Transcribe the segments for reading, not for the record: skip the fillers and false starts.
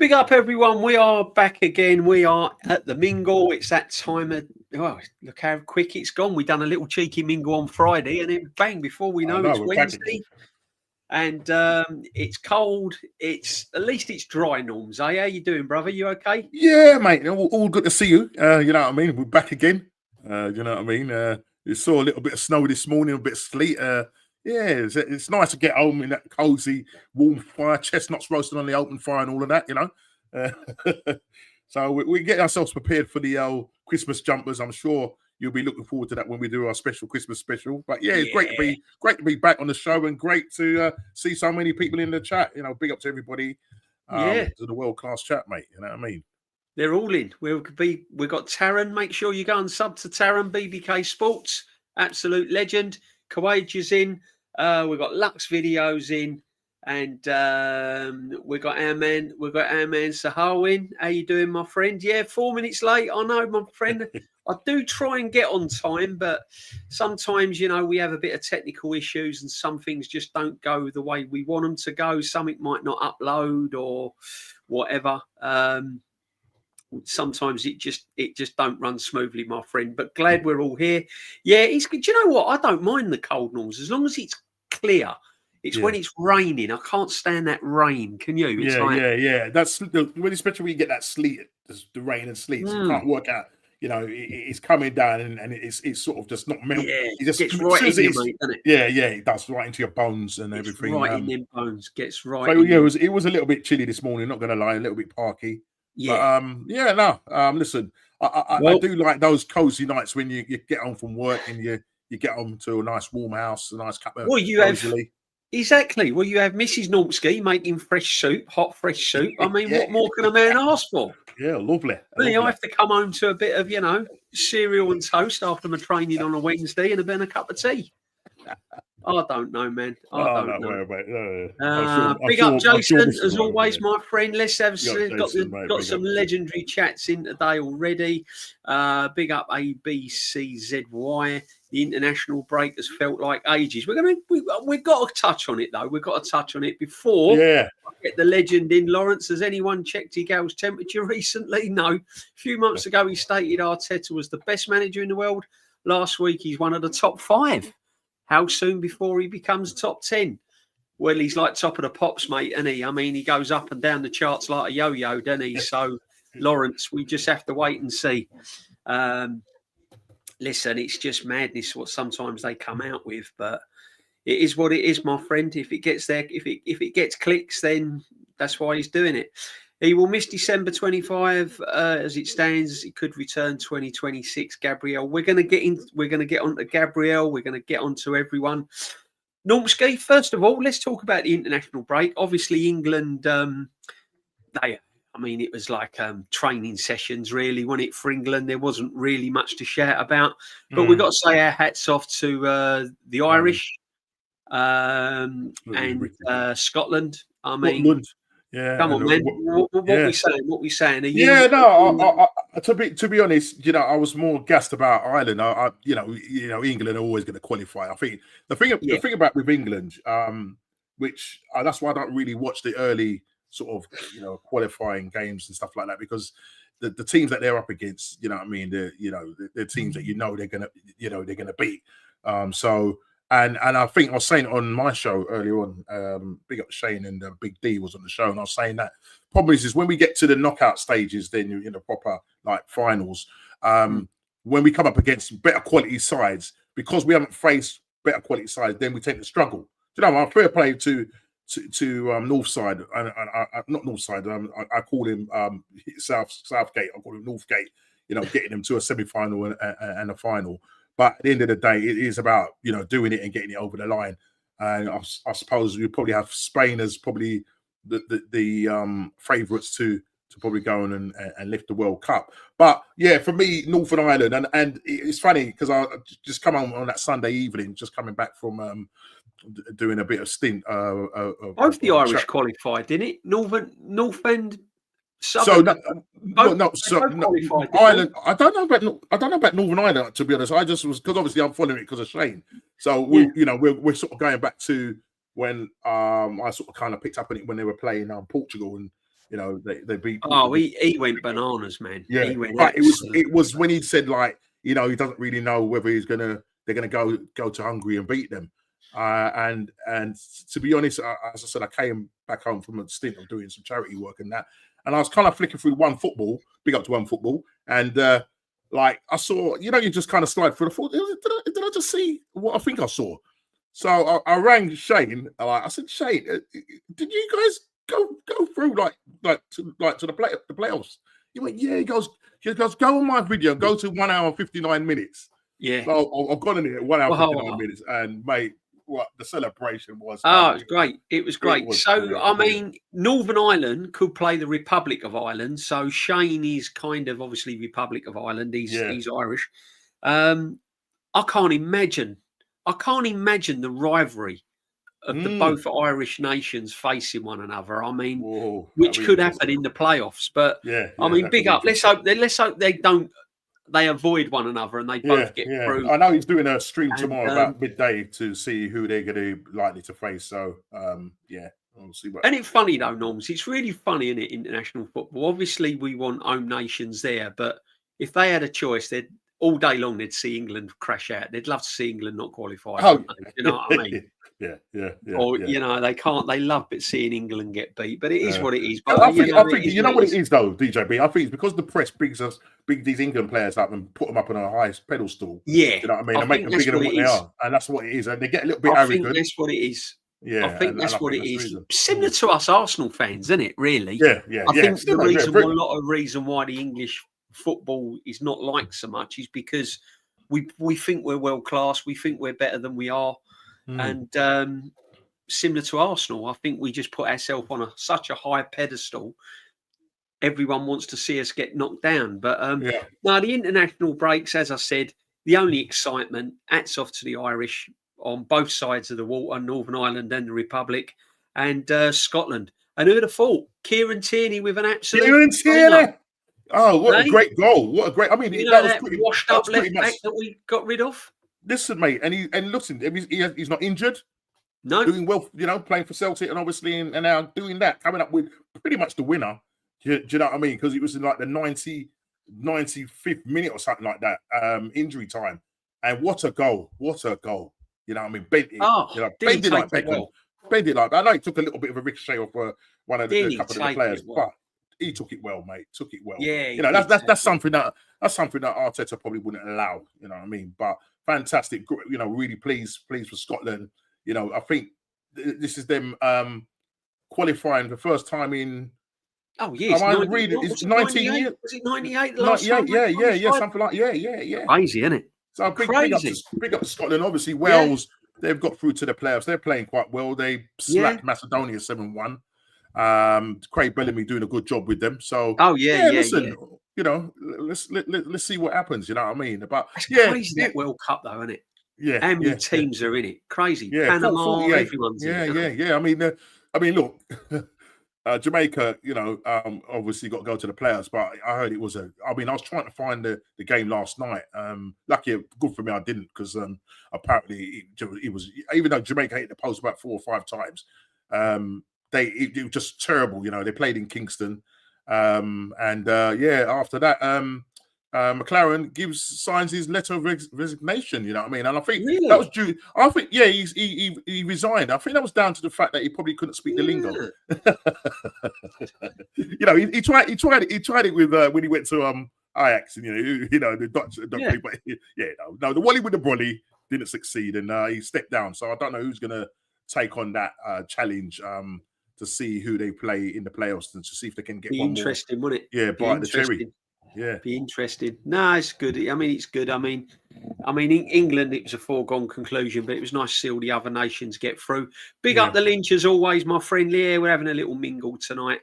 Big up, everyone. We are back again. We are at the mingle. It's that time of, look how quick it's gone. We done a little cheeky mingle on Friday, and then bang, before we know, it's Wednesday. And it's cold. At least it's dry, Norms. How you doing, brother? You okay? Yeah, mate. All good to see you. You know what I mean? We're back again. You know what I mean? You saw a little bit of snow this morning, a bit of sleet. Yeah, it's nice to get home in that cozy, warm fire, chestnuts roasting on the open fire and all of that, you know. So we get ourselves prepared for the Christmas jumpers. I'm sure you'll be looking forward to that when we do our special Christmas special. But yeah, it's great to be back on the show and great to see so many people in the chat. You know, big up to everybody. To the world-class chat, mate. You know what I mean? They're all in. We've got Taran. Make sure you go and sub to Taran, BBK Sports. Absolute legend. Kawaj is in. We've got Lux videos in, and we've got our man Sahar in. How you doing, my friend? Yeah, 4 minutes late. I know, my friend. I do try and get on time, but sometimes, you know, we have a bit of technical issues and some things just don't go the way we want them to go. Something might not upload or whatever. Sometimes it just don't run smoothly, my friend. But glad we're all here. Yeah, it's good. Do you know what? I don't mind the cold, Norms, as long as it's clear. It's when it's raining. I can't stand that rain. Can you? It's yeah. That's especially when you get that sleet, the rain and sleet. So you can't work out. You know, it's coming down and it's sort of just not melting. Yeah, it just gets right in you, mate, doesn't it? Yeah, it does, right into your bones and everything. Right in them bones. Gets right. So yeah, it was a little bit chilly this morning. Not going to lie, a little bit parky. Yeah. But, listen, I do like those cozy nights when you get home from work and you get home to a nice warm house, a nice cup of Exactly. Well, you have Mrs. Normsky making hot fresh soup. I mean, what more can a man ask for? Yeah, lovely. I have to come home to a bit of, you know, cereal and toast after my training on a Wednesday and a cup of tea. I don't know, man. I don't know. Big up, Jason, as always, my friend. Let's have got some legendary chats in today already. Big up ABCZY. The international break has felt like ages. We've got to touch on it though. We've got to touch on it before I get the legend in. Lawrence, has anyone checked Igal's temperature recently? No. A few months ago, he stated Arteta was the best manager in the world. Last week, he's one of the top 5. How soon before he becomes top 10? Well, he's like top of the pops, mate, isn't he? I mean, he goes up and down the charts like a yo-yo, doesn't he? So, Lawrence, we just have to wait and see. Listen, it's just madness what sometimes they come out with, but it is what it is, my friend. If it gets there, if it gets clicks, then that's why he's doing it. He will miss December 25 as it stands. He could return 2026. Gabriel, we're going to get on to Gabriel. We're going to get on to everyone. Normski, first of all, let's talk about the international break. Obviously, England, it was like training sessions, really, wasn't it, for England? There wasn't really much to shout about. But we've got to say our hats off to the Irish and Scotland. I mean... Scotland. Yeah, come on, man. What we saying? To be honest, you know, I was more gassed about Ireland. England are always going to qualify. I think the thing about with England, which that's why I don't really watch the early sort of qualifying games and stuff like that, because the teams that they're up against, you know what I mean, they're teams that they're gonna beat. And I think I was saying on my show earlier on, big up Shane and Big D was on the show, and I was saying that problem is when we get to the knockout stages, then you're in the proper like finals. When we come up against better quality sides, because we haven't faced better quality sides, then we tend to struggle. Do you know, I'm fair play to Northside, and not Northside. I call him Southgate. I call him Northgate. You know, getting them to a semi-final and a final. But at the end of the day, it is about, doing it and getting it over the line. And I suppose you probably have Spain as probably the favourites to probably go on and lift the World Cup. But yeah, for me, Northern Ireland, and it's funny because I just come on that Sunday evening, just coming back from doing a bit of stint. Both the Irish qualified, didn't it? North End. Southern, Ireland. I don't know about Northern Ireland, to be honest. I just was, because obviously I'm following it because of Shane. So we're sort of going back to when I sort of kind of picked up on it when they were playing Portugal, and You know, they beat. Oh, he went bananas, man. Yeah, he went but it was when he said, like, you know, he doesn't really know whether they're gonna go to Hungary and beat them. And to be honest, as I said, I came back home from a stint of doing some charity work and that, and I was kind of flicking through One Football, big up to One Football, and like I saw, you know, you just kind of slide through the foot. Did I just see what I think I saw? So I rang Shane. I said, Shane, did you guys go through to the playoffs? He went, yeah. He goes, go on my video, go to 1 hour 59 minutes. Yeah. So I've gone in it 1 hour 59 minutes, and mate, what the celebration was. Oh, it was great. It was great. I mean, Northern Ireland could play the Republic of Ireland. So Shane is kind of obviously Republic of Ireland. He's Irish. I can't imagine the rivalry of the both Irish nations facing one another. I mean, which could happen in the playoffs. But I mean, big up. Let's hope they avoid one another and they both get through. I know he's doing a stream tomorrow about midday to see who they're going to likely to face. So we'll see what. And it's funny though, Norms. It's really funny in international football. Obviously, we want home nations there, but if they had a choice, they'd all day long they'd see England crash out. They'd love to see England not qualify. You know what I mean? You know, they can't. They love seeing England get beat, but it is what it is. But I think you know what it is though, DJB. I think it's because the press bigs these England players up and put them up on a highest pedestal. Yeah, you know what I mean, and make them bigger than what they are, and that's what it is. And they get a little bit arrogant. I think that's what it is. Yeah, I think that's what it is. Similar to us Arsenal fans, isn't it? Really? Yeah. I think the reason, a lot of reason why the English football is not liked so much is because we think we're world class. We think we're better than we are, and similar to Arsenal, I think we just put ourselves on such a high pedestal. Everyone wants to see us get knocked down. But no, the international breaks, as I said, the only excitement, hats off to the Irish on both sides of the water, Northern Ireland and the Republic, and Scotland. And who'd have thought? Kieran Tierney with an absolute... Kieran Tierney! Oh, what a great goal. What a great... I mean, that was pretty washed up left back that we got rid of. Listen, mate, and listen, he's not injured. No. Doing well, you know, playing for Celtic and obviously and now doing that, coming up with pretty much the winner. Do you know what I mean? Because it was in like the 95th minute or something like that, injury time. And what a goal. What a goal. You know what I mean? Bent it. Bent it like Beckham. Bent it like that. I know he took a little bit of a ricochet off one of the couple of the players, but he took it well, mate. Took it well. Yeah. You know, that's something that Arteta probably wouldn't allow, you know what I mean? But fantastic, you know, really pleased for Scotland. You know, I think this is them qualifying the first time in. Oh yes, it's 19 years. Was it 98? Yeah, something like yeah. Crazy, isn't it? So big up to Scotland. Obviously, Wales they've got through to the playoffs. They're playing quite well. They slapped Macedonia 7-1. Craig Bellamy doing a good job with them. So listen, you know, let's see what happens. You know what I mean? But it's crazy that World Cup though, isn't it? Yeah, how many teams are in it? Crazy. Yeah, Panama, everyone's in it. Yeah. I mean, look, Jamaica, you know, obviously got to go to the playoffs, but I heard it was I was trying to find the game last night. Lucky, good for me, I didn't, because apparently it was, even though Jamaica hit the post about 4 or 5 times, it was just terrible. You know, they played in Kingston, after that, McLaren signs his letter of resignation. You know what I mean? And I think that was due. I think he resigned. I think that was down to the fact that he probably couldn't speak the lingo. You know, he tried it with when he went to Ajax, and you know the Dutch people. No, the Wally with the Brolly didn't succeed, and he stepped down. So I don't know who's going to take on that challenge to see who they play in the playoffs and to see if they can get one more. Interesting, wouldn't it? Yeah, bite the cherry. Yeah, be interested. No, it's good. I mean, it's good. I mean, in England, it was a foregone conclusion, but it was nice to see all the other nations get through. Big up the Lynch as always, my friend. Yeah, we're having a little mingle tonight.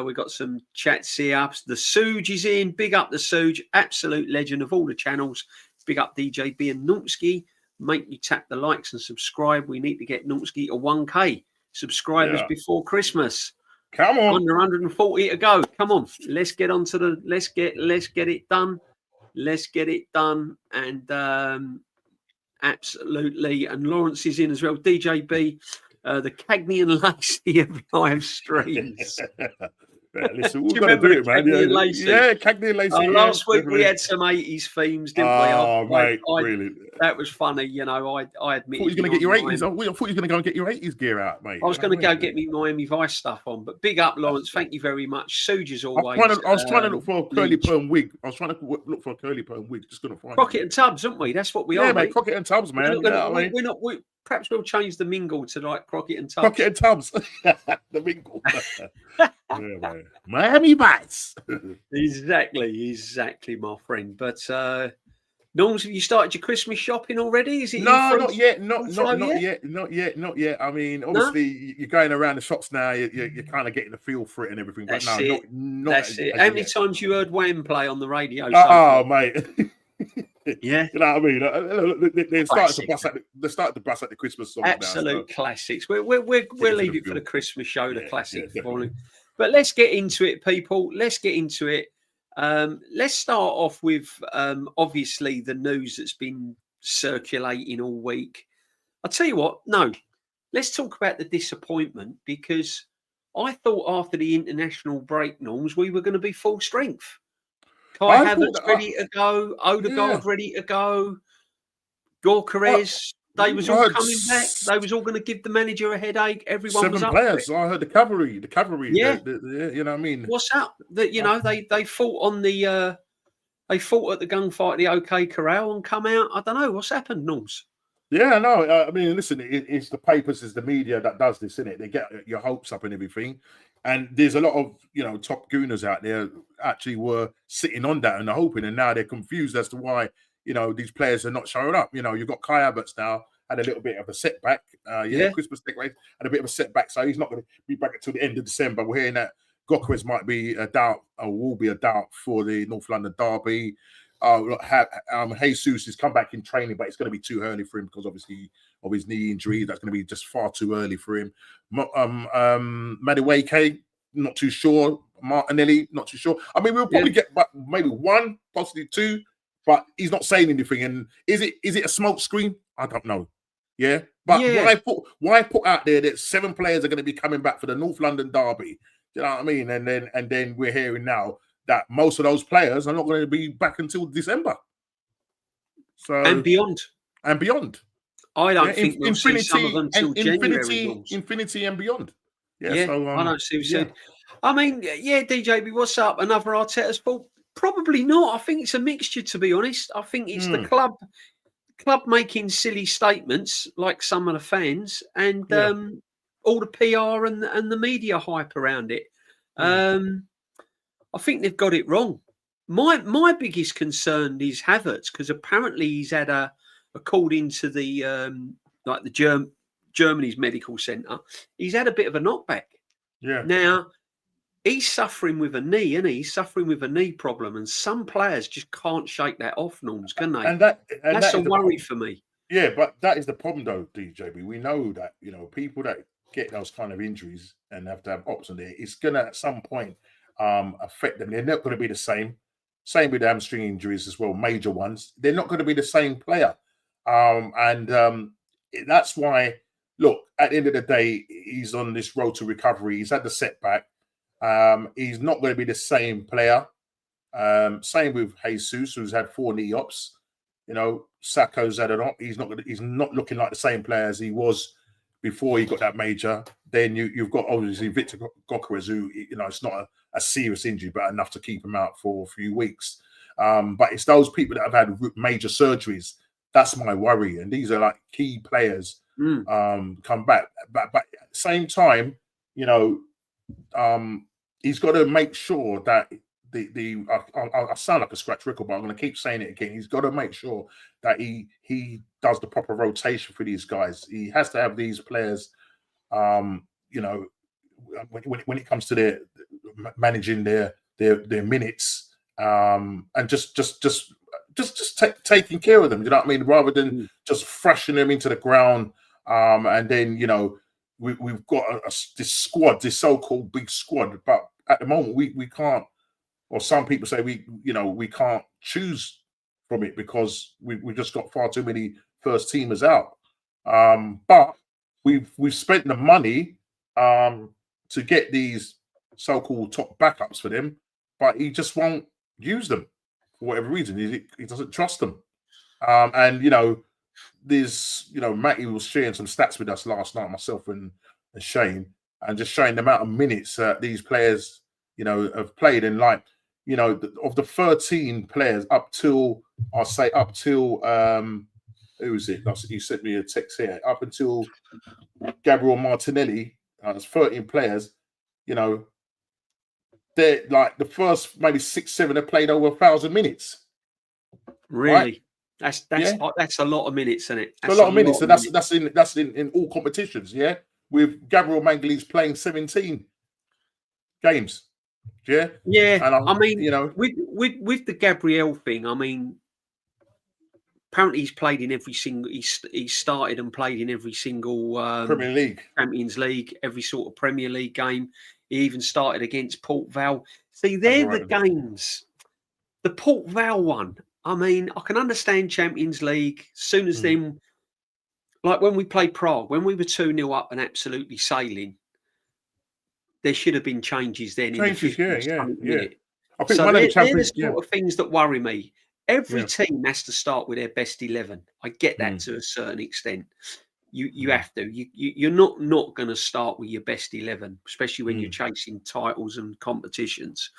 We've got some chats here. The Suge is in. Big up the Suge, absolute legend of all the channels. Big up DJB and Nulski. Make you tap the likes and subscribe. We need to get Nulski to 1K subscribers before Christmas. Come on. Under 140 to go. Come on. Let's get on to the let's get it done. Let's get it done. And absolutely. And Lawrence is in as well. DJB, the Cagney and Lacey of live streams. Listen, we've got to do it, man. Yeah, Cagney and Lacey. Last week we had some 80s themes, didn't we? Oh, mate, really? That was funny. You know, I admit. I thought you were going to get your 80s. I thought you were going to go and get your 80s gear out, mate. I was going to go get me Miami Vice stuff on, but big up, Lawrence. Thank you very much. Suge as always. I was trying to look for a curly perm wig. Just going to find Crockett and Tubbs, aren't we? That's what we are, mate. Crockett and Tubbs, man. Perhaps we'll change the mingle to like Crockett and Tubbs. Crockett and Tubbs. The mingle. Miami Vice. Exactly, my friend. But Norms, have you started your Christmas shopping already? Is it not yet. Not yet. I mean, obviously, you're going around the shops now. You're kind of getting a feel for it and everything. But That's no, That's it. How many times you heard Wham play on the radio? Mate. Yeah, you know what I mean. They started to bust out the Christmas song. Absolute classics. We'll leave it for the Christmas show, the classic. But let's get into it, people. Let's get into it. Let's start off with obviously the news that's been circulating all week. I'll tell you what. No, let's talk about the disappointment, because I thought after the international break, Norms, we were going to be full strength. Kai Havertz ready to go. Odegaard ready to go. Gyökeres, they was all coming back. They was all going to give the manager a headache. Everyone was up. 7 players. I heard the cavalry. Yeah, you know what I mean. What's up? That they fought on the they fought at the gunfight at the OK Corral and come out. I don't know what's happened, Norms. Yeah, no. I mean, listen, it's the papers, it's the media that does this, isn't it? They get your hopes up and everything. And there's a lot of, top gooners out there actually were sitting on that and they're hoping, and now they're confused as to why, these players are not showing up. You've got Kai Havertz now, had a little bit of a setback. Christmas decoration, had a bit of a setback, so he's not going to be back until the end of December. We're hearing that Gyökeres might be a doubt, or will be a doubt for the North London derby. Jesus has come back in training, but it's going to be too early for him because obviously of his knee injury. That's going to be just far too early for him. Madueke, not too sure. Martinelli, not too sure. I mean, we'll probably get back maybe 1, possibly 2, but he's not saying anything. And is it a smoke screen? I don't know. Yeah, but why put out there that 7 players are going to be coming back for the North London derby? You know what I mean? And then we're hearing now that most of those players are not going to be back until December. So and beyond. I don't think we'll see some of them until January. Infinity and beyond. So, I don't see what you said. I mean, DJB, what's up? Another Arteta's fault? Probably not. I think it's a mixture, to be honest. I think it's the club making silly statements like some of the fans, and all the PR and the media hype around it. I think they've got it wrong. My biggest concern is Havertz, because apparently he's had according to the Germany's medical centre, he's had a bit of a knockback. Yeah. Now he's suffering with a knee, isn't he? He's suffering with a knee problem, and some players just can't shake that off, Norms, can they? And that's a worry for me. Yeah, but that is the problem, though, DJB. We know that people that get those kind of injuries and have to have options there, it's gonna at some point affect them. They're not going to be the same. Same with hamstring injuries as well, major ones. They're not going to be the same player. That's why, look, at the end of the day, he's on this road to recovery. He's had the setback. He's not going to be the same player. Same with Jesus, who's had 4 knee ops. Saka's had an op. He's not looking like the same player as he was before he got that major. Then you've got obviously Victor Gyökeres, who it's not a serious injury, but enough to keep him out for a few weeks. But it's those people that have had major surgeries. That's my worry, and these are like key players come back. But at the same time, he's got to make sure that I sound like a scratch record, but I'm going to keep saying it again. He's got to make sure that he does the proper rotation for these guys. He has to have these players, when it comes to their managing their minutes, and just taking care of them. You know what I mean? Rather than just thrashing them into the ground, and then we've got this squad, this so-called big squad, but at the moment we can't. Or some people say we can't choose from it because we just got far too many first teamers out. But we've spent the money to get these so-called top backups for them, but he just won't use them for whatever reason. He doesn't trust them. And there's Matty was sharing some stats with us last night, myself and Shane, and just showing the amount of minutes these players have played. And like of the 13 players up till who is it? You sent me a text here. Up until Gabriel Martinelli, there's 13 players. They're like the first maybe 6-7 have played over 1,000 minutes. Really? Right? That's a lot of minutes, isn't it? That's a lot of minutes, and that's in all competitions. Yeah, with Gabriel Mangali's playing 17 games. Yeah, yeah. And I mean, with the Gabriel thing, I mean, apparently he's played in every single. He started and played in every single Premier League, Champions League, every sort of Premier League game. He even started against Port Vale. See, they're the games. The Port Vale one. I mean, I can understand Champions League. Soon as them, like when we played Prague, when we were 2-0 up and absolutely sailing, there should have been changes then. Yeah. I think so they're the sort of things that worry me. Every team has to start with their best 11. I get that to a certain extent. You have to. You're not going to start with your best 11, especially when you're chasing titles and competitions.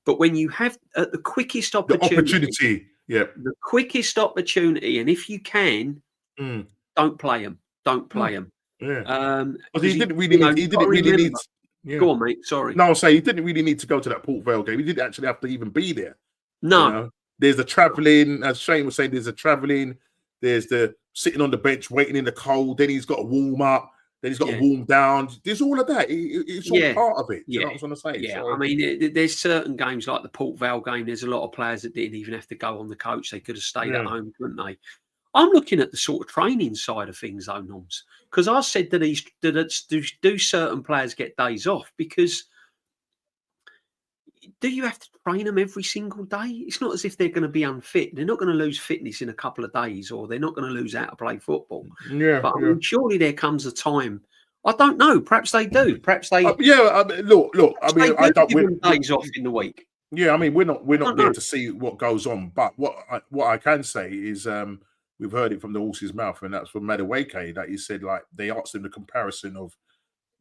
But when you have the quickest opportunity, the quickest opportunity, and if you can, don't play them. Don't play them. Yeah. He didn't really need. Yeah. Go on, mate. Sorry. No, I'll say he didn't really need to go to that Port Vale game. He didn't actually have to even be there. No. There's the travelling, as Shane was saying, there's the travelling, there's the sitting on the bench waiting in the cold, then he's got to warm up, then he's got to warm down. There's all of that. It's all part of it. You know what I'm trying to say? Yeah, so, I mean, there's certain games like the Port Vale game, there's a lot of players that didn't even have to go on the coach. They could have stayed at home, couldn't they? I'm looking at the sort of training side of things, though, Norms, because I said that do certain players get days off? Because do you have to train them every single day? It's not as if they're going to be unfit. They're not going to lose fitness in a couple of days, or they're not going to lose how to play football. But I mean, surely there comes a time. I don't know. Perhaps they do. Perhaps they. Look. I mean, I don't give them days off in the week. Yeah, I mean, we're not there to see what goes on. But what I can say is, we've heard it from the horse's mouth, and that's from Madueke, that he said, like, they asked him the comparison of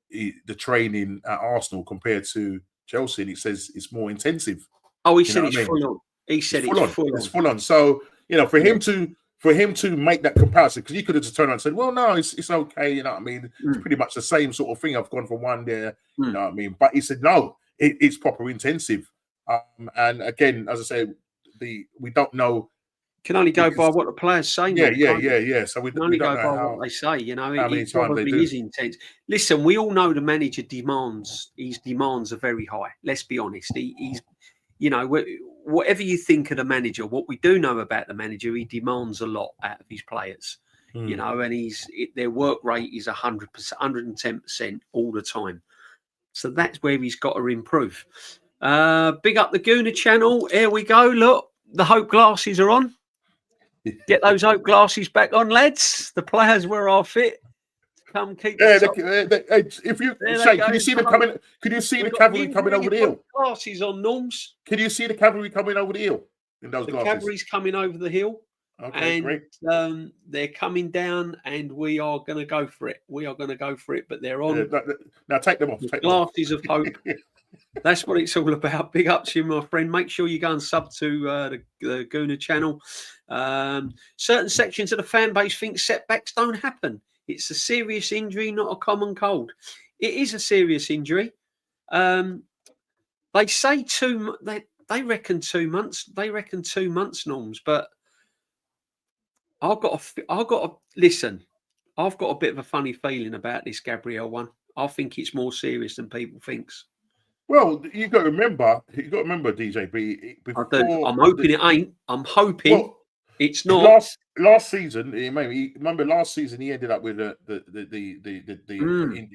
the training at Arsenal compared to Chelsea, and he says it's more intensive. Oh, he said it's full on. He said it's full on. It's full on. So for him to make that comparison, because he could have just turned around and said, "Well, no, it's okay." You know what I mean? It's pretty much the same sort of thing. I've gone from one there. You know what I mean? But he said, "No, it's proper intensive." And again, as I said, we don't know. Can only go by what the players say. Yeah. So we can only go by what they say. It probably is intense. Listen, we all know the manager demands. His demands are very high. Let's be honest. He's, whatever you think of the manager, what we do know about the manager, he demands a lot out of his players. And their work rate is 100%, 110% all the time. So that's where he's got to improve. Big up the Gooner channel. Here we go. Look, the Hope glasses are on. Get those Hope glasses back on, lads. The players were all fit. Come keep. If you Shane, can you see them coming? Can you see the cavalry coming over the hill? Glasses on, Norms. Can you see the cavalry coming over the hill in those glasses? The cavalry's coming over the hill. Okay, and, great. They're coming down, and we are going to go for it. But they're on. Now take them off. The glasses of hope. That's what it's all about. Big up to you, my friend. Make sure you go and sub to the Gooner channel. Certain sections of the fan base think setbacks don't happen. It's a serious injury, not a common cold. It is a serious injury. They say they reckon 2 months. They reckon 2 months, Norms. But I've got to listen. I've got a bit of a funny feeling about this Gabriel one. I think it's more serious than people thinks. Well, you got to remember, DJB. I do. I'm hoping it ain't. I'm hoping it's not. Last season, remember last season he ended up with the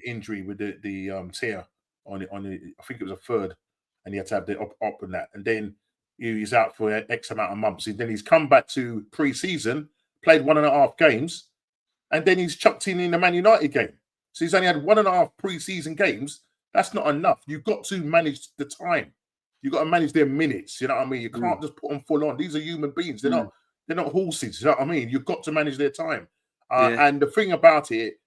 injury with the tear on it. I think it was a third, and he had to have the op on that, and then he's out for X amount of months. And then he's come back to pre-season, played 1.5 games, and then he's chucked in the Man United game. So he's only had 1.5 pre-season games. That's not enough. You've got to manage the time. You've got to manage their minutes. You know what I mean? You can't just put them full on. These are human beings. They're not horses. You know what I mean? You've got to manage their time. And the thing about it,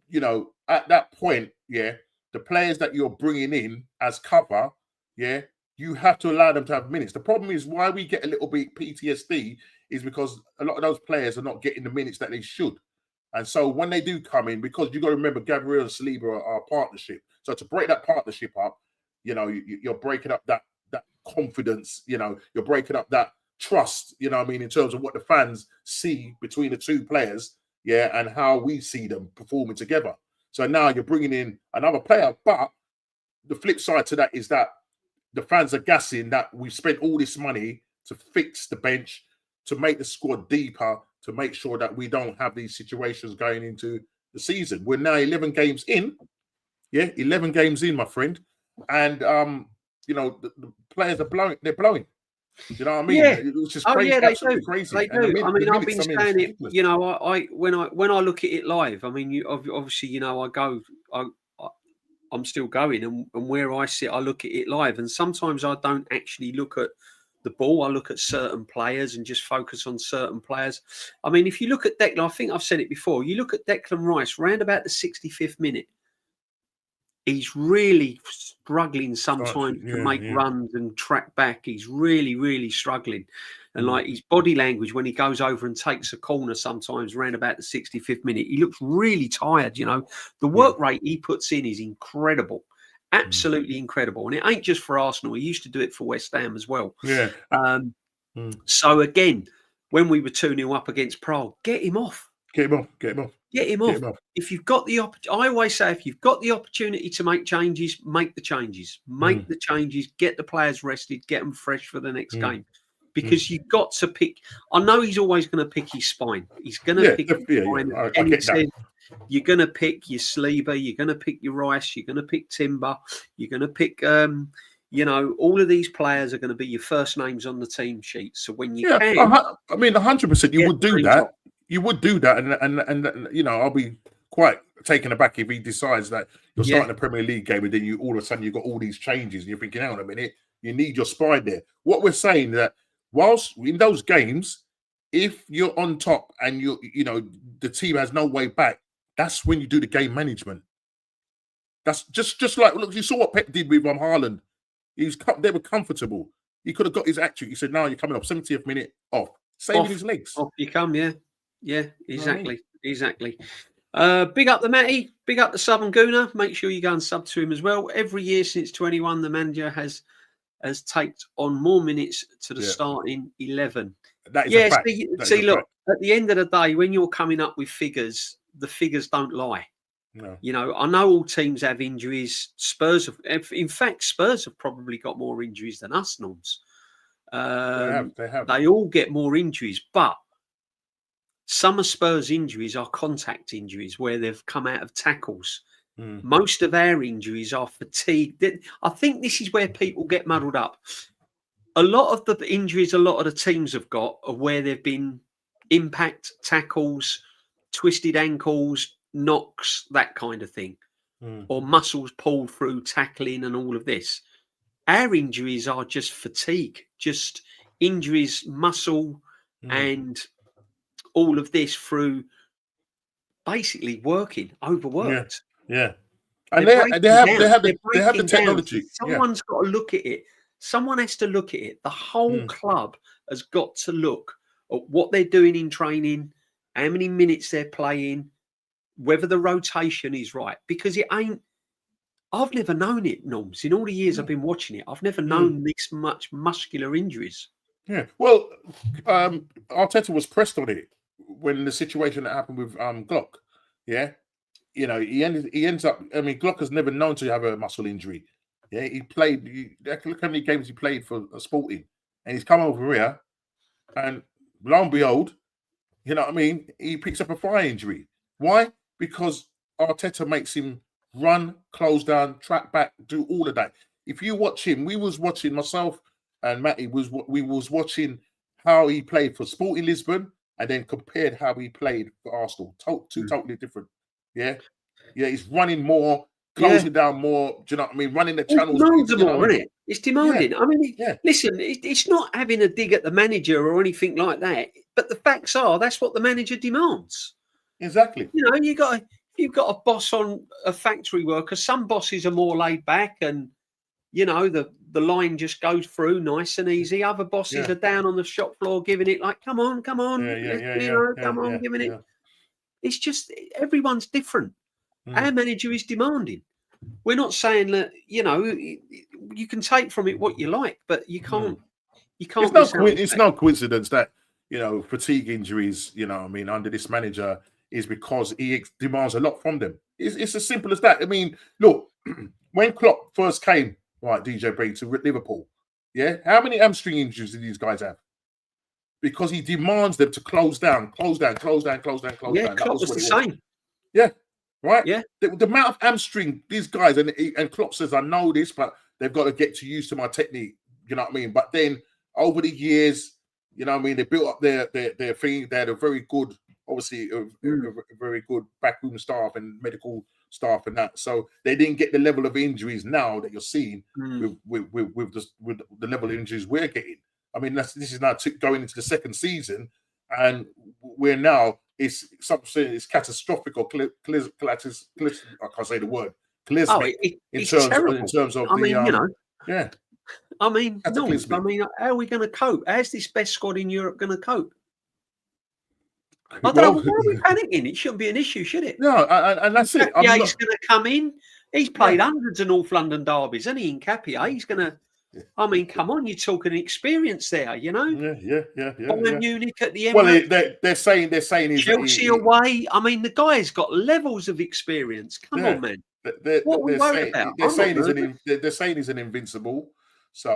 you know, at that point, the players that you're bringing in as cover, you have to allow them to have minutes. The problem is why we get a little bit PTSD is because a lot of those players are not getting the minutes that they should. And so when they do come in, because you got to remember Gabriel and Saliba are a partnership. So to break that partnership up, you know, you're breaking up that confidence, you know, you're breaking up that trust, you know what I mean, in terms of what the fans see between the two players, and how we see them performing together. So now you're bringing in another player, but the flip side to that is that the fans are gassing that we've spent all this money to fix the bench, to make the squad deeper, to make sure that we don't have these situations going into the season. We're now 11 games in. 11 games in, my friend. And, you know, the players are blowing. They're blowing. You know what I mean? Yeah. It's just crazy. They do. Crazy. They do. I mean, I've been saying it. You know, when I look at it live, I mean, obviously, you know, I'm still going, and where I sit, I look at it live, and sometimes I don't actually look at the ball. I look at certain players and just focus on certain players. I mean, if you look at Declan, I think I've said it before. You look at Declan Rice round about the 65th minute. He's really struggling sometimes to make runs and track back. He's really, really struggling. And like his body language when he goes over and takes a corner sometimes around about the 65th minute, he looks really tired, you know. The work rate he puts in is incredible. Absolutely incredible. And it ain't just for Arsenal. He used to do it for West Ham as well. So again, when we were 2-0 up against Prague, get him off. Get him off. If you've got the opportunity, I always say, if you've got the opportunity to make changes, make the changes. Make the changes. Get the players rested. Get them fresh for the next game. Because you've got to pick. I know he's always going to pick his spine. He's going to pick his spine. I get that. You're going to pick your Saliba. You're going to pick your Rice. You're going to pick Timber. You're going to pick. You know, all of these players are going to be your first names on the team sheet. So when you can, I mean, 100%, you would do that. You would do that, and you know, I'll be quite taken aback if he decides that you're starting a Premier League game and then you all of a sudden you've got all these changes and you're thinking, hang on a minute, you need your spine there. What we're saying that whilst in those games, if you're on top and you know the team has no way back, that's when you do the game management. That's just like, look, you saw what Pep did with Haaland. They were comfortable. He could have got his attitude. He said, "No, you're coming off 70th minute off, saving his legs. Off you come, yeah, exactly, exactly." Big up the Matty, big up the Southern Gooner. Make sure you go and sub to him as well. Every year since 21, the manager has taken on more minutes to the starting 11. That is a fact. See, look, at the end of the day, when you're coming up with figures, the figures don't lie. No. You know, I know all teams have injuries. In fact, Spurs have probably got more injuries than us, Norms. They have. They all get more injuries, but some of Spurs' injuries are contact injuries where they've come out of tackles. Most of our injuries are fatigue. I think this is where people get muddled up. A lot of the injuries a lot of the teams have got are where they've been impact tackles, twisted ankles, knocks, that kind of thing, or muscles pulled through tackling and all of this. Our injuries are just fatigue, just injuries, muscle, and all of this through basically overworked. Yeah. And they have the technology. Someone's got to look at it. Someone has to look at it. The whole club has got to look at what they're doing in training, how many minutes they're playing, whether the rotation is right. Because it ain't. I've never known it, Norms. In all the years I've been watching it, I've never known this much muscular injuries. Yeah. Well, Arteta was pressed on it when the situation that happened with Glock. Yeah. You know, he ends up. I mean, Glock has never known to have a muscle injury. Yeah, he played. Look how many games he played for Sporting, and he's come over here, and lo and behold, you know what I mean. He picks up a thigh injury. Why? Because Arteta makes him run, close down, track back, do all of that. If you watch him, we was watching myself and Matty was watching how he played for Sporting Lisbon, and then compared how he played for Arsenal. Two totally different. Yeah, he's running more. closing down more. Do you know what I mean? Running the channels. It demands more, isn't it? It's demanding. Yeah. I mean, listen, it's not having a dig at the manager or anything like that. But the facts are that's what the manager demands. Exactly. You know, you've got a boss on a factory worker. Some bosses are more laid back, and you know the line just goes through nice and easy. Other bosses are down on the shop floor, giving it like, come on, come on, giving it. It's just everyone's different. Our manager is demanding. We're not saying that, you know, you can take from it what you like, but you can't. You can't. It's no coincidence that, you know, fatigue injuries, you know, I mean, under this manager is because he demands a lot from them. It's as simple as that. I mean, look, when Klopp first came, right, DJ Brady, to Liverpool, how many hamstring injuries did these guys have? Because he demands them to close down. Klopp was the same. Yeah. Right? Yeah. The amount of hamstring these guys, and Klopp says, I know this, but they've got to get used to my technique. You know what I mean? But then over the years, you know what I mean, they built up their thing. They had a very good, obviously, a very good backroom staff and medical staff and that. So they didn't get the level of injuries now that you're seeing with the level of injuries we're getting. I mean, this is now going into the second season, and we're now. It's something. It's catastrophic or I can't say the word. In terms of I mean, the you know, yeah. I mean, no. I mean, how are we going to cope? How's this best squad in Europe going to cope? I don't know. Why are we panicking? It shouldn't be an issue, should it? No, and that's it. Yeah, he's going to come in. He's played hundreds of North London derbies, isn't he? In Capia, he's going to. I mean, come on, you're talking experience there, you know. Yeah. Munich at the end. Well, they're saying Chelsea away. I mean, the guy's got levels of experience. Come on, man. What are we worried about? They're saying he's an invincible. So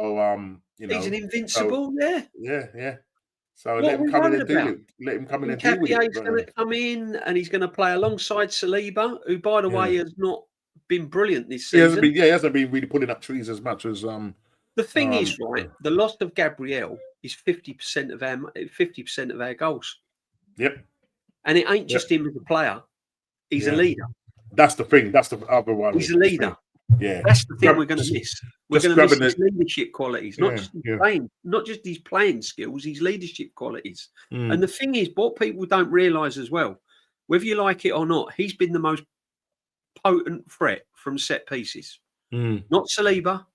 you know, he's an invincible. Yeah. So let him come in and deal it. Let him come in and deal with it. He's going to come in and he's going to play alongside Saliba, who, by the way, has not been brilliant this season. He hasn't been really pulling up trees as much as The thing is, right, the loss of Gabriel is 50% of our goals. Yep. And it ain't just him as a player. He's a leader. That's the thing. That's the other one. He's a leader. Yeah. That's the thing we're going to miss. We're going to miss his leadership qualities, not just his playing skills, his leadership qualities. And the thing is, what people don't realise as well, whether you like it or not, he's been the most potent threat from set pieces. Not Saliba,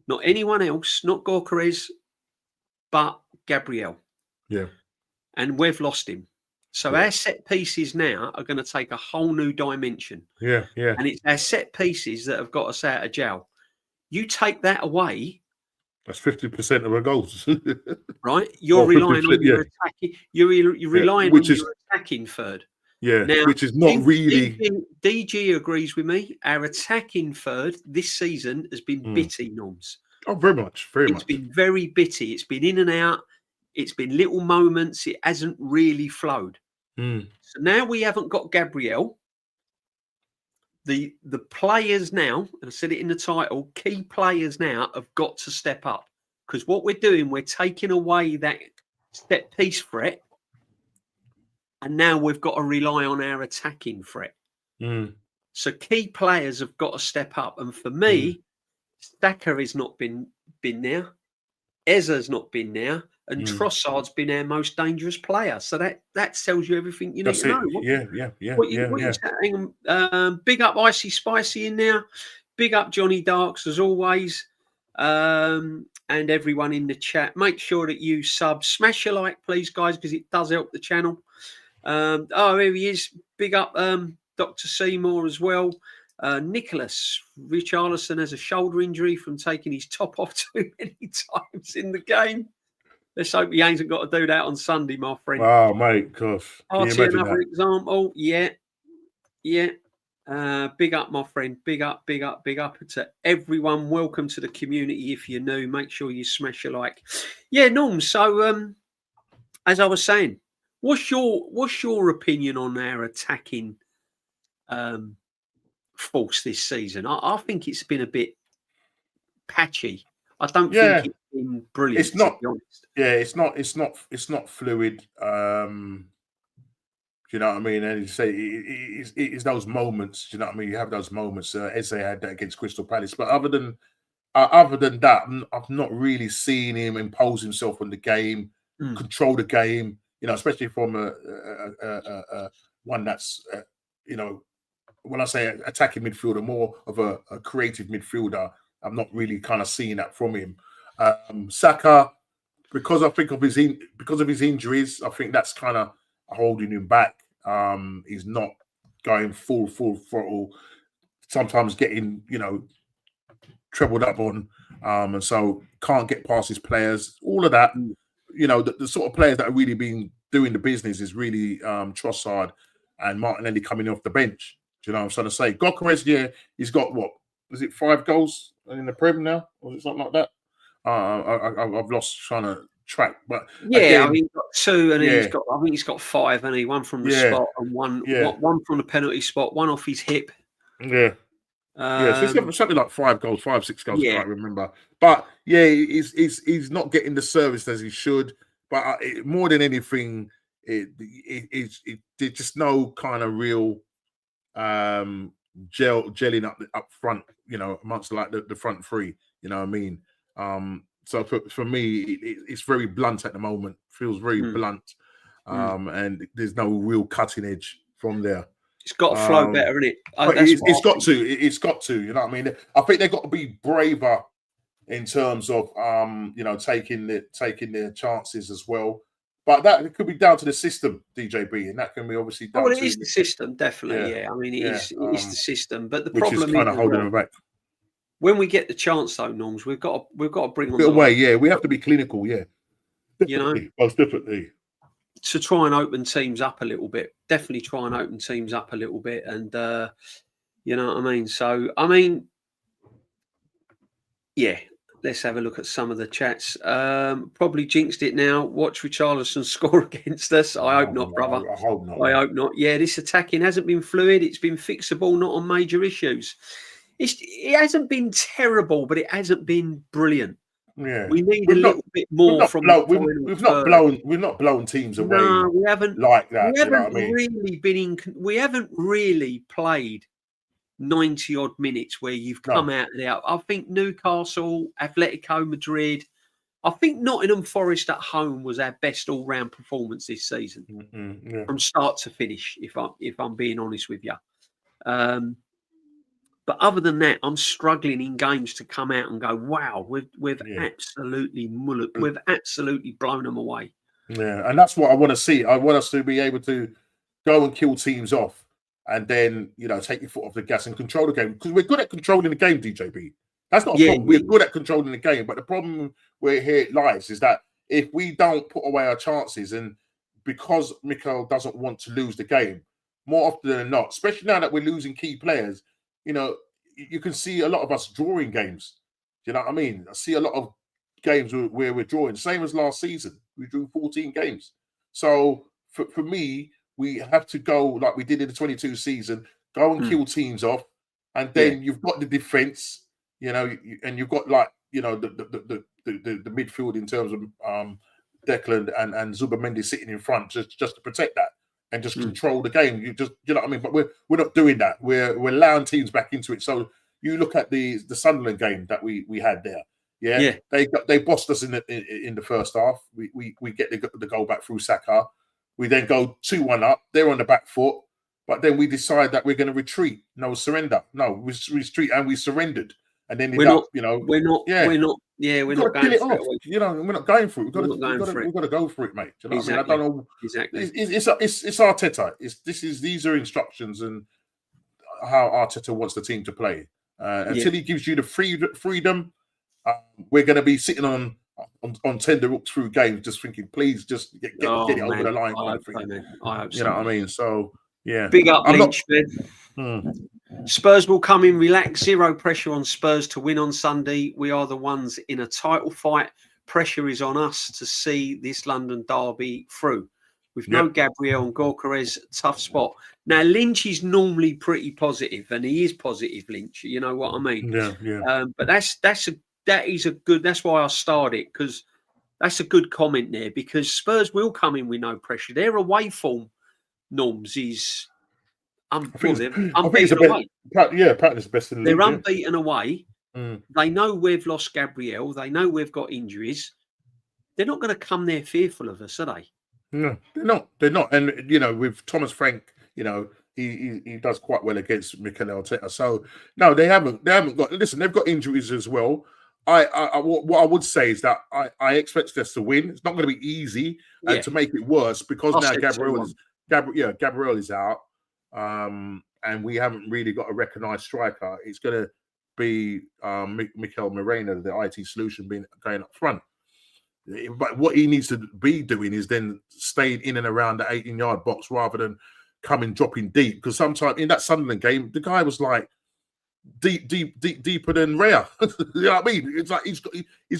not anyone else, not Gyökeres, but Gabriel. Yeah. And we've lost him. So our set pieces now are going to take a whole new dimension. Yeah. And it's our set pieces that have got us out of jail. You take that away. That's 50% of our goals. Right? You're relying on your attacking. You're relying on your attacking third. Yeah, now, which is not really. DG agrees with me. Our attacking third this season has been bitty, Norms. Oh, very much. It's been very bitty. It's been in and out. It's been little moments. It hasn't really flowed. So now we haven't got Gabriel. The players now, and I said it in the title, key players now have got to step up. Because what we're doing, we're taking away that set piece threat. And now we've got to rely on our attacking threat. So key players have got to step up. And for me, Saka has not been there. Eza's not been there. And Trossard's been our most dangerous player. So that tells you everything you need to know. What you're saying. Big up Icy Spicy in there. Big up Johnny Darks as always. And everyone in the chat. Make sure that you smash your like, please, guys, because it does help the channel. Here he is. Big up Dr. Seymour as well. Nicholas Richarlison has a shoulder injury from taking his top off too many times in the game. Let's hope he ain't got to do that on Sunday, my friend. Oh, mate, gosh. Another example. Yeah. Big up, my friend. Big up to everyone. Welcome to the community. If you're new, make sure you smash your like. Yeah, Norm. So, as I was saying, what's your opinion on our attacking force this season? I think it's been a bit patchy. I don't think it's been brilliant. It's not. To be honest. Yeah, it's not fluid. Do you know what I mean? And you say it is those moments. Do you know what I mean? You have those moments. Eze had that against Crystal Palace, but other than that, I've not really seen him impose himself on the game, control the game. You know, especially from a one that's when I say attacking midfielder, more of a creative midfielder. I'm not really kind of seeing that from him. Saka, because I think of his injuries, I think that's kind of holding him back. He's not going full throttle. Sometimes getting trebled up on, and so can't get past his players. All of that, the sort of players that have really been doing the business is really Trossard and Martinelli coming off the bench. Do you know what I'm trying to say? Gyökeres, he's got what? Was it 5 goals in the Prem now? Or was it something like that? I've lost trying to track, but again, I mean, he's got 2, and I think he's got 5, and one from the spot and one from the penalty spot, one off his hip. So it's something like 5 goals, 5, 6 goals. I can't remember, but he's not getting the service as he should. But more than anything, there's just no kind of real gelling up front, amongst like the front three. You know what I mean? So for me, it's very blunt at the moment. Feels very blunt, and there's no real cutting edge from there. It's got to flow better, isn't it? It's got to. You know what I mean? I think they've got to be braver in terms of taking their chances as well. But that could be down to the system, DJB, and that can be obviously down to it is the system, definitely. Yeah. I mean, it is the system, but the which problem is kind of holding them back. When we get the chance, though, Norms, we've got to bring on the way. Yeah, we have to be clinical. Yeah, definitely. Most definitely. To try and open teams up a little bit, definitely try and open teams up a little bit, and you know what I mean. So, I mean, let's have a look at some of the chats. Probably jinxed it now. Watch Richarlison score against us. I hope not, brother. I hope not. I hope not. Yeah, this attacking hasn't been fluid. It's been fixable, not on major issues. It hasn't been terrible, but it hasn't been brilliant. Yeah, we need a little bit more from. We've not blown teams away. No, we haven't like that. We haven't really been in. We haven't really played 90 odd minutes where you've come out of there. I think Newcastle, Atletico Madrid. I think Nottingham Forest at home was our best all-round performance this season, from start to finish. If I'm being honest with you. But other than that, I'm struggling in games to come out and go, wow, we've absolutely we've absolutely blown them away. Yeah, and that's what I want to see. I want us to be able to go and kill teams off and then, take your foot off the gas and control the game. Because we're good at controlling the game, DJB. That's not a problem. We're good at controlling the game. But the problem where here it lies is that if we don't put away our chances, and because Mikel doesn't want to lose the game, more often than not, especially now that we're losing key players, you can see a lot of us drawing games. Do you know what I mean? I see a lot of games where we're drawing. Same as last season. We drew 14 games. So for me, we have to go like we did in the 22 season, go and kill teams off. And then you've got the defense, and you've got the midfield in terms of Declan and Zubamendi sitting in front just to protect that. And just control the game. You know what I mean? But we're not doing that. We're allowing teams back into it. So you look at the Sunderland game that we had there. Yeah. They bossed us in the first half. We get the goal back through Saka. We then go 2-1 up. They're on the back foot, but then we decide that we're going to retreat. No, surrender. No, we retreat and we surrendered. And then we're not going for it. We're not going for it. We've got to go for it, mate. Do you know what I mean? I don't know exactly. It's Arteta. These are instructions and how Arteta wants the team to play. Until he gives you the freedom, we're going to be sitting on tender hooks through games, just thinking, please, just get it over the line. I hope so. You know what I mean? So yeah, big up, Lynch. Spurs will come in relaxed, zero pressure on Spurs to win on Sunday. We are the ones in a title fight. Pressure is on us to see this London derby through. With no Gabriel and Gyökeres, tough spot. Now, Lynch is normally pretty positive, and he is positive, Lynch. You know what I mean? Yeah. But that is a good. That's why I started, because that's a good comment there. Because Spurs will come in with no pressure. Their away form Norms, is unbeaten away. Apparently it's the best in the league. They're unbeaten away. They know we've lost Gabriel. They know we've got injuries. They're not going to come there fearful of us, are they? No, they're not. They're not. And with Thomas Frank, he does quite well against Mikel Arteta. So no, they haven't got. Listen, they've got injuries as well. What I would say is that I expect us to win. It's not going to be easy, and to make it worse because now Gabriel is out, and we haven't really got a recognised striker. It's going to be Mikel Moreno, the IT solution, going up front. But what he needs to be doing is then staying in and around the 18-yard box rather than dropping deep. Because sometimes in that Sunderland game, the guy was like deeper than Raya. You know what I mean? It's like he's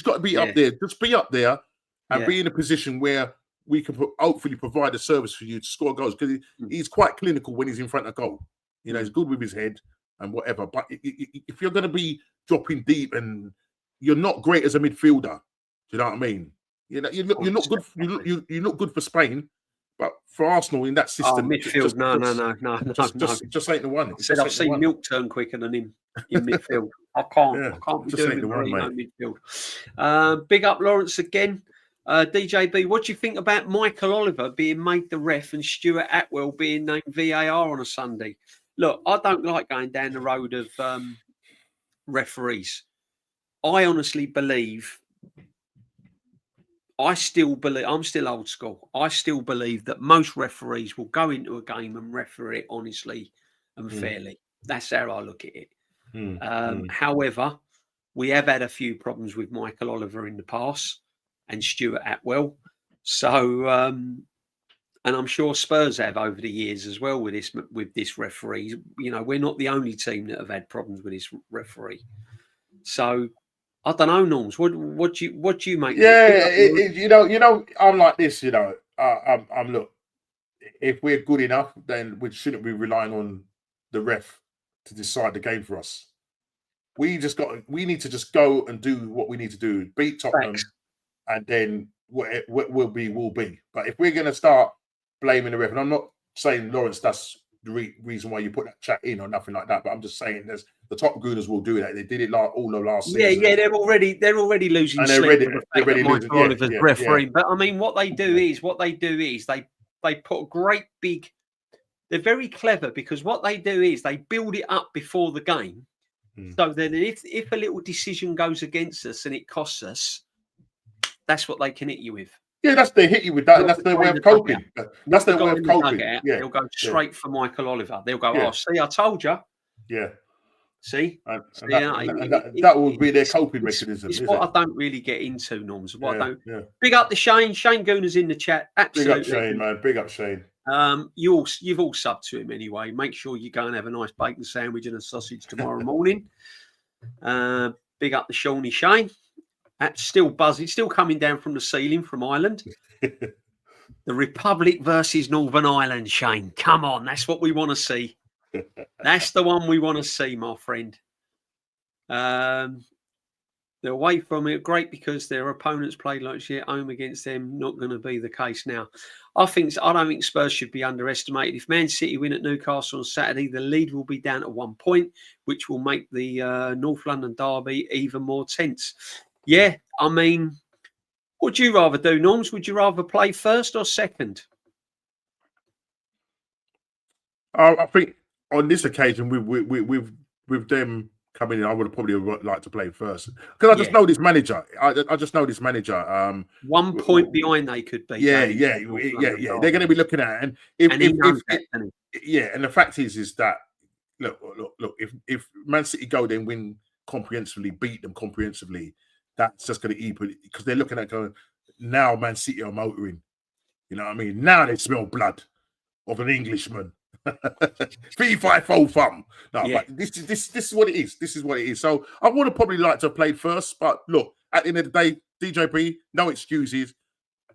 got to be up there. Just be up there and be in a position where we can hopefully provide a service for you to score goals. Because he's quite clinical when he's in front of goal. He's good with his head and whatever. But if you're going to be dropping deep and you're not great as a midfielder, do you know what I mean? You're not good. You look good for Spain, but for Arsenal in that system, midfield. No. Just ain't the one. I've seen Milk turn quicker than him in midfield. I can't be doing midfield. Big up Lawrence again. DJB, what do you think about Michael Oliver being made the ref and Stuart Atwell being named VAR on a Sunday? Look, I don't like going down the road of referees. I honestly believe. I'm still old school. I still believe that most referees will go into a game and referee it honestly and fairly. That's how I look at it. However, we have had a few problems with Michael Oliver in the past and Stuart Atwell. So, and I'm sure Spurs have over the years as well with this referee. We're not the only team that have had problems with this referee. So, I don't know, Norms. What do you make? Yeah, I'm like this. I'm look. If we're good enough, then we shouldn't be relying on the ref to decide the game for us. We need to just go and do what we need to do, beat Tottenham, and then what will be will be. But if we're going to start blaming the ref, and I'm not saying Lawrence, that's the reason why you put that chat in or nothing like that. But I'm just saying the top gooners will do that. They did it all the last season. Yeah, they're already losing. And they're already losing. Oliver's refereeing. But I mean, what they do is they put a great big. They're very clever because what they do is they build it up before the game. So then, if a little decision goes against us and it costs us, that's what they can hit you with. Yeah, they hit you with that. That's their way of coping. That's their way of coping. They'll go straight for Michael Oliver. They'll go, "Oh, see, I told you." Yeah. See, that will be their coping mechanism. It's what I don't really get into, Norms. Big up to Shane. Shane Gooner's in the chat. Absolutely. Big up Shane, man. Big up Shane. You've all subbed to him anyway. Make sure you go and have a nice bacon sandwich and a sausage tomorrow morning. Big up to Shawnee Shane. That's still buzzing, still coming down from the ceiling from Ireland. The Republic versus Northern Ireland, Shane. Come on, that's what we want to see. That's the one we want to see, my friend. They're away from it. Great because their opponents played like shit at home against them. Not going to be the case now. I don't think Spurs should be underestimated. If Man City win at Newcastle on Saturday, the lead will be down to 1 point, which will make the North London derby even more tense. Yeah, I mean, what would you rather do, Norms? Would you rather play first or second? I think on this occasion, with them coming in, I would probably like to play first because I just know this manager. I just know this manager. 1 point behind they could be. Yeah. They're going to be looking at it. And and the fact is that look. If Man City go then win comprehensively, beat them comprehensively, that's just going to eat because they're looking at going now. Man City are motoring. You know what I mean? Now they smell blood of an Englishman. 3-5-4 thumb. But this is what it is. This is what it is. So I would have probably liked to have played first, but look, at the end of the day, DJB, no excuses.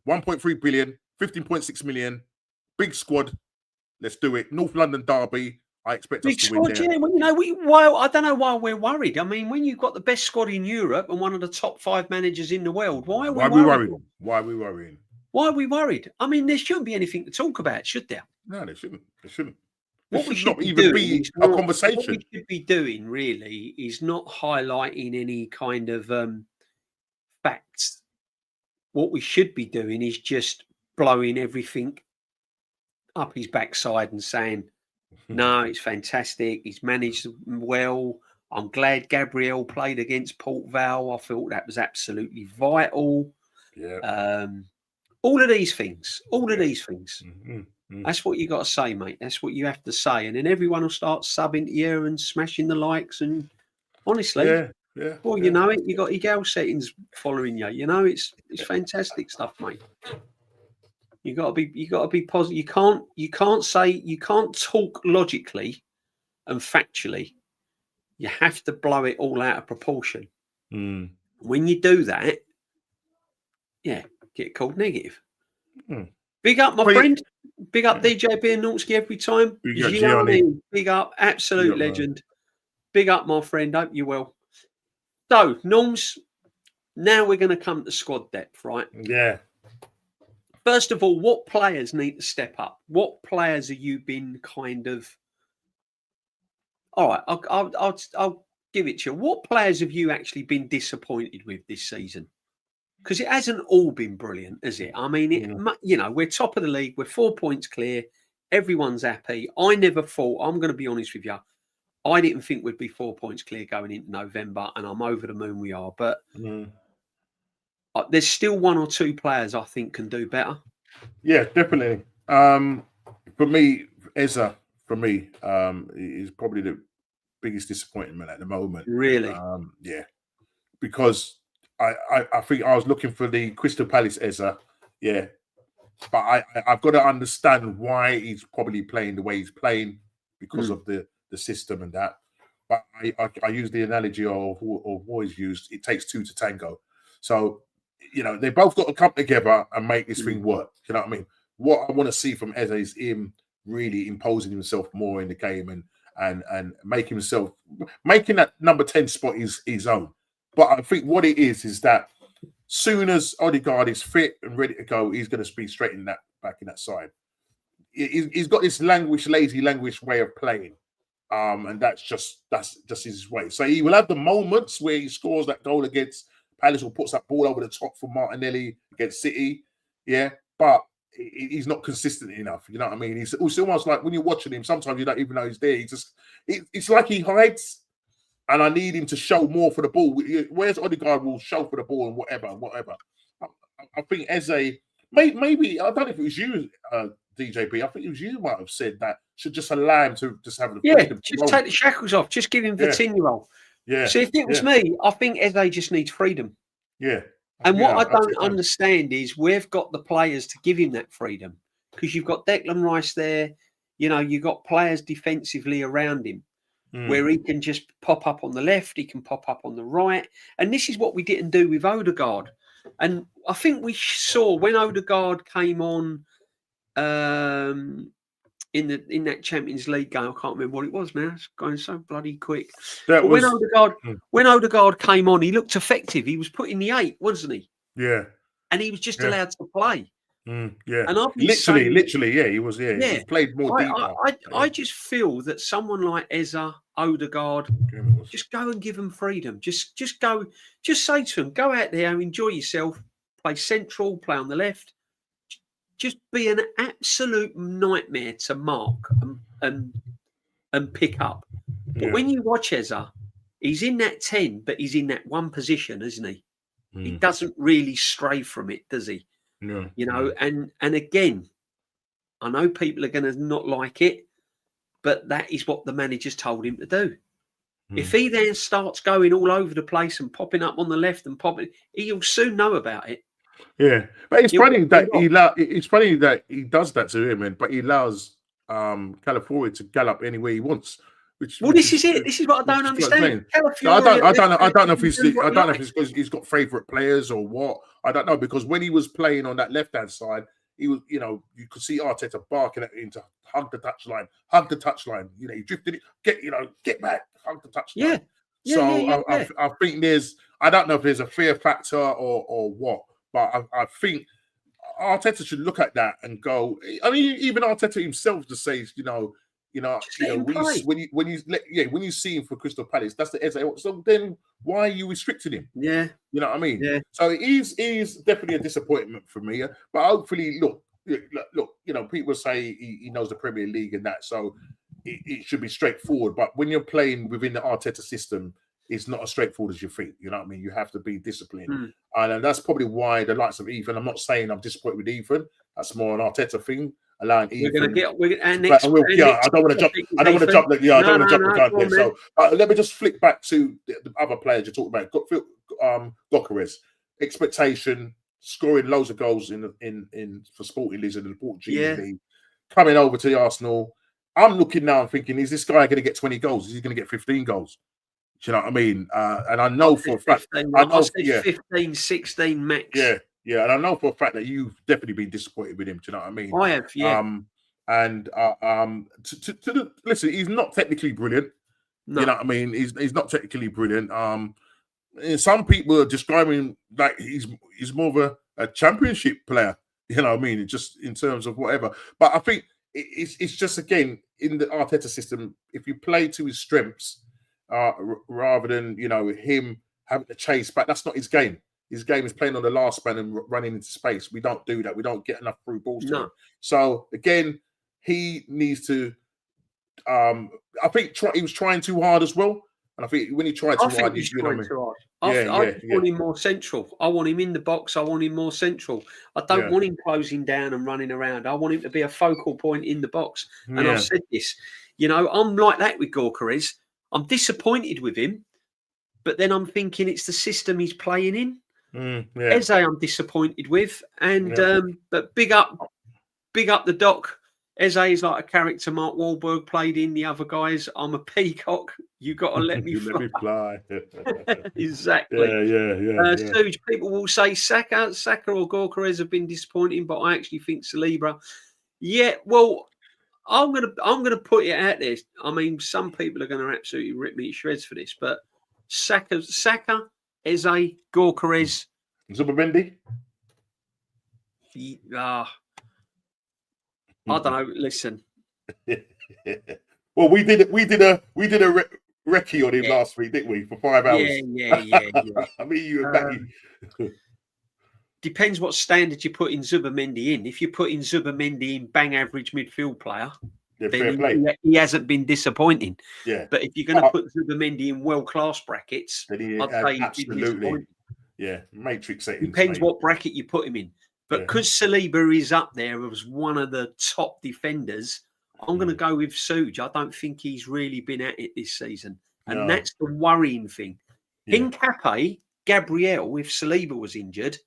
1.3 billion, 15.6 million, big squad. Let's do it. North London derby. I expect us to win there. Well, I don't know why we're worried. I mean, when you've got the best squad in Europe and one of the top 5 managers in the world, why are we worried? Why are we worrying? Why are we worried? I mean, there shouldn't be anything to talk about, should there? No, there shouldn't. There shouldn't. What we should be doing is a conversation. What we should be doing really is not highlighting any kind of facts. What we should be doing is just blowing everything up his backside and saying, no, it's fantastic. He's managed well. I'm glad Gabriel played against Port Vale. I thought that was absolutely vital. Yeah. All of these things. That's what you got to say, mate. That's what you have to say. And then everyone will start subbing to you and smashing the likes. And honestly, you know it. You got your gal settings following you. You know, it's fantastic stuff, mate. You got to be positive. You can't talk logically and factually. You have to blow it all out of proportion. When you do that, get called negative. Big up, my friend. Big up DJ Biernowski every time. Big up, absolute legend. Big up, my friend. Hope you well. So, Norms, now we're going to come to squad depth, right? Yeah. First of all, what players need to step up? What players have you been kind of... All right, I'll give it to you. What players have you actually been disappointed with this season? Because it hasn't all been brilliant, has it? I mean, we're top of the league. We're 4 points clear. Everyone's happy. I never thought, I'm going to be honest with you, I didn't think we'd be 4 points clear going into November, and I'm over the moon we are. But there's still one or two players I think can do better. Yeah, definitely. For me, Eza, is probably the biggest disappointment at the moment. Really? Because I think I was looking for the Crystal Palace Eza, but I've got to understand why he's probably playing the way he's playing because of the system and that. But I use the analogy of always used. It takes two to tango. So they both got to come together and make this thing work. You know what I mean? What I want to see from Eza is him really imposing himself more in the game and making that number 10 spot his own. But I think what it is that soon as Odegaard is fit and ready to go, he's going to be straight in that back in that side. He's got this lazy way of playing, and that's just his way. So he will have the moments where he scores that goal against Palace or puts that ball over the top for Martinelli against City, but he's not consistent enough. You know what I mean? It's almost like when you're watching him, sometimes you don't even know he's there. It's like he hides. And I need him to show more for the ball. Whereas Odegaard will show for the ball and whatever. I think Eze, maybe, I don't know if it was you, DJB, I think it was you might have said that should just allow him to just have the freedom. Just take the shackles off. Just give him the 10-year-old. Yeah. See, if it was me, I think Eze just needs freedom. Yeah. And what I don't understand is we've got the players to give him that freedom because you've got Declan Rice there. You've got players defensively around him. Where he can just pop up on the left, he can pop up on the right. And this is what we didn't do with Odegaard. And I think we saw when Odegaard came on in that Champions League game, I can't remember what it was now. It's going so bloody quick. When Odegaard came on, he looked effective. He was put in the 8, wasn't he? Yeah. And he was just allowed to play. Yeah, and literally, he was. He played more deeper. I just feel that someone like Eza, Odegaard, just go and give them freedom. Just go. Just say to them, go out there, enjoy yourself, play central, play on the left. Just be an absolute nightmare to mark and pick up. But when you watch Eza, he's in that 10, but he's in that one position, isn't he? He doesn't really stray from it, does he? No, and again, I know people are going to not like it, but that is what the manager's told him to do. If he then starts going all over the place and popping up on the left and he'll soon know about it. Yeah, but it's funny that he does that to him, but he allows Calafiori to gallop anywhere he wants. This is it. This is what I don't understand. I don't know if it's because he's got favourite players or what. I don't know, because when he was playing on that left hand side, he was, you could see Arteta barking at him to hug the touchline. He drifted it, get back, hug the touchline. I think I don't know if there's a fear factor or what, but I think Arteta should look at that and go. I mean, even Arteta himself just says, when you see him for Crystal Palace, that's the Eze. So then why are you restricting him? Yeah, you know what I mean. Yeah. So he's definitely a disappointment for me. But hopefully, look. People say he knows the Premier League and that, so it should be straightforward. But when you're playing within the Arteta system, it's not as straightforward as you think. You know what I mean? You have to be disciplined, and that's probably why the likes of Ethan. I'm not saying I'm disappointed with Ethan. That's more an Arteta thing. Allowing Ethan. I don't want to jump. I don't want to jump. I don't want to jump the gun there. So let me just flick back to the other players you talked about. Gyökeres, expectation, scoring loads of goals in for Sporting League and the Portuguese League, coming over to the Arsenal. I'm looking now and thinking, is this guy going to get 20 goals? Is he going to get 15 goals? Do you know what I mean? And I know for a fact, 15, 16 max. Yeah, and I know for a fact that you've definitely been disappointed with him. Do you know what I mean? I have, yeah. Listen, he's not technically brilliant. No. You know what I mean? He's not technically brilliant. Some people are describing him like he's more of a championship player. You know what I mean? Just in terms of whatever. But I think it's just, again, in the Arteta system, if you play to his strengths, rather than him having to chase back, that's not his game. His game is playing on the last man and running into space. We don't do that. We don't get enough through balls to him. So again, he needs to. I think he was trying too hard as well. And I think when he tried too hard, he's trying too hard. I want him more central. I want him in the box. I want him more central. I don't want him closing down and running around. I want him to be a focal point in the box. And I've said this. I'm like that with Gyökeres. I'm disappointed with him, but then I'm thinking it's the system he's playing in. Eze, I'm disappointed with, and but big up the Doc. Eze is like a character Mark Wahlberg played in. The other guys, I'm a peacock. You got to let me fly. Let me fly. Exactly. Yeah. Suge, people will say Saka or Gyökeres have been disappointing, but I actually think Saliba. Yeah, well, I'm gonna put it out there. I mean, some people are going to absolutely rip me to shreds for this, but Saka, Eze, Gyökeres, Zubimendi. I don't know. Listen. Well, we did a recce on him last week, didn't we? For 5 hours. Yeah. I mean, you were back. Depends what standard you put in Zubimendi in. If you put in Zubimendi in bang average midfield player, then he hasn't been disappointing. Yeah. But if you're going to put Zubimendi in world class brackets, I'd say absolutely. Yeah, matrix settings. Depends what bracket you put him in. But because Saliba is up there as one of the top defenders, I'm going to go with Suge. I don't think he's really been at it this season. And that's the worrying thing. Hincapié, Gabriel, if Saliba was injured,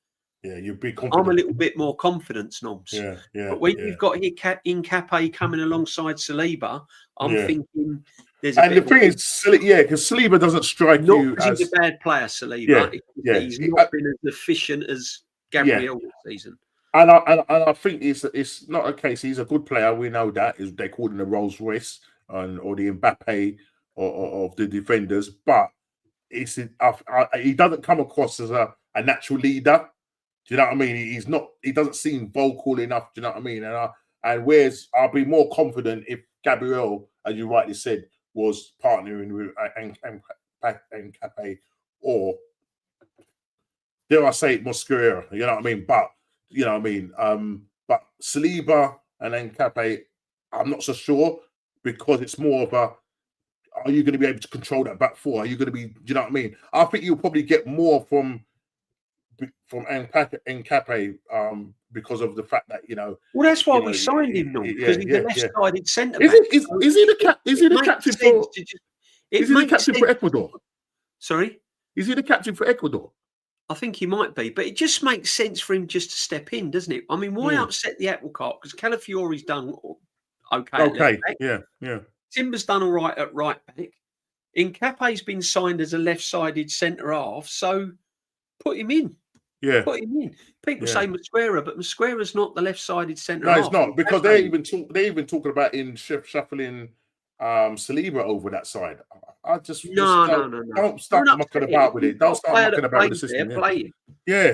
you'd be confident. I'm a little bit more confident, Noms. Yeah. But when you've got Hincapié coming alongside Saliba, I'm thinking there's and the thing is, because Saliba doesn't strike you as... He's a bad player, Saliba. He's not been as efficient as Gabriel this season. And I think it's not a case. He's a good player. We know that. They call him the Rolls Royce or the Mbappe of the defenders. But he doesn't come across as a natural leader. Do you know what I mean? He's not. He doesn't seem vocal enough. Do you know what I mean? And whereas I'll be more confident if Gabriel, as you rightly said, was partnering with Mbappe or dare I say it, Mosquera. You know what I mean? But you know what I mean? But Saliba and Hincapié, I'm not so sure because it's more of a, are you going to be able to control that back four? Are you going to be, do you know what I mean? I think you'll probably get more from Hincapié because of the fact that, Well, that's why we signed him, though, because he's a left-sided centre-back. Is he the captain for... Is he the captain for Ecuador? Sorry? Is he the captain for Ecuador? I think he might be, but it just makes sense for him just to step in, doesn't it? I mean, why upset the apple cart? Because Calafiori's done okay. Okay, yeah. Timber's done all right at right back. Hincapié's been signed as a left-sided centre half, so put him in. Yeah, put him in. People say Mosquera, but Mosquera's not the left-sided centre half. No, it's not, because they're even talking about shuffling Saliba over that side. I just no. Don't start mucking about with it. Don't start mucking about with the system.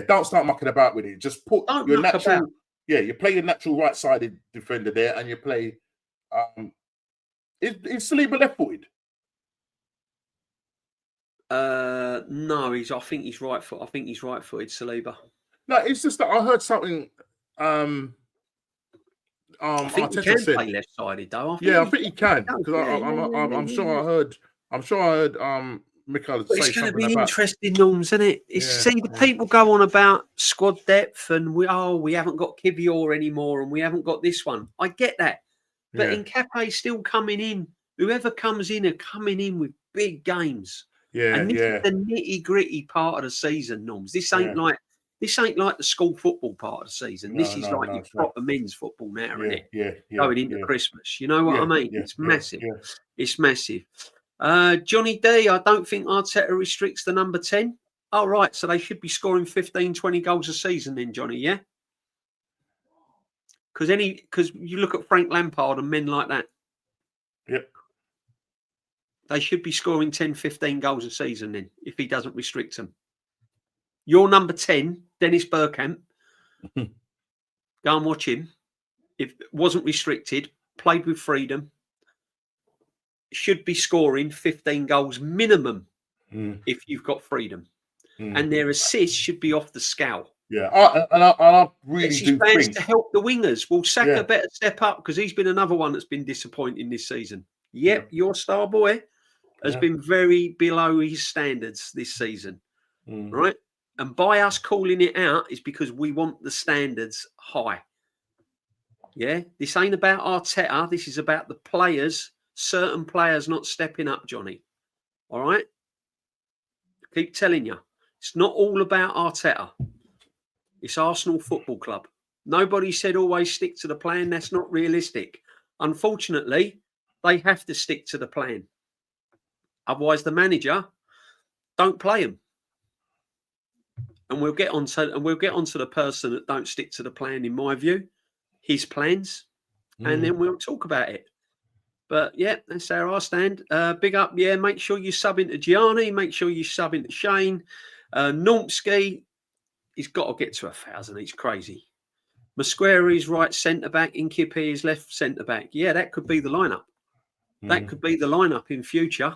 Don't start mucking about with it. Just put your natural. you play your natural right-sided defender there, and you play. Is Saliba left-footed? No, I think he's right foot. I think he's right-footed, Saliba. No, it's just that I heard something. I think he can play left-sided though. I think he can because I'm sure I heard. Mikel say something about. It's going to be interesting, Norms, isn't it? The people go on about squad depth and we haven't got Kivior anymore and we haven't got this one. I get that, but Nkapé's still coming in. Whoever comes in are coming in with big games. And this is the nitty-gritty part of the season, Norms. This ain't like the school football part of the season. This is your proper men's football now, isn't it? Going into Christmas. You know what I mean? It's massive. It's massive. Johnny D, I don't think Arteta restricts the number 10. Oh, right. So they should be scoring 15, 20 goals a season then, Johnny, yeah? Because you look at Frank Lampard and men like that. Yep. They should be scoring 10, 15 goals a season then, if he doesn't restrict them. Your number 10, Dennis Bergkamp, go and watch him. If it wasn't restricted, played with freedom, should be scoring 15 goals minimum if you've got freedom. And their assists should be off the scale. Yeah, I really do think to help the wingers. Will Saka better step up because he's been another one that's been disappointing this season. Yep, your star boy has been very below his standards this season, right? And by us calling it out is because we want the standards high. Yeah, this ain't about Arteta. This is about the players, certain players not stepping up, Johnny. All right? Keep telling you. It's not all about Arteta. It's Arsenal Football Club. Nobody said always stick to the plan. That's not realistic. Unfortunately, they have to stick to the plan. Otherwise, the manager don't play him. And we'll get on to the person that don't stick to the plan, in my view, his plans, and then we'll talk about it. But yeah, that's how I stand. Big up, make sure you sub into Gianni, make sure you sub into Shane. Normski, he's got to get to 1,000. He's crazy. Mosquera's right centre back, Nkipé is left centre back. Yeah, that could be the lineup. That could be the lineup in future.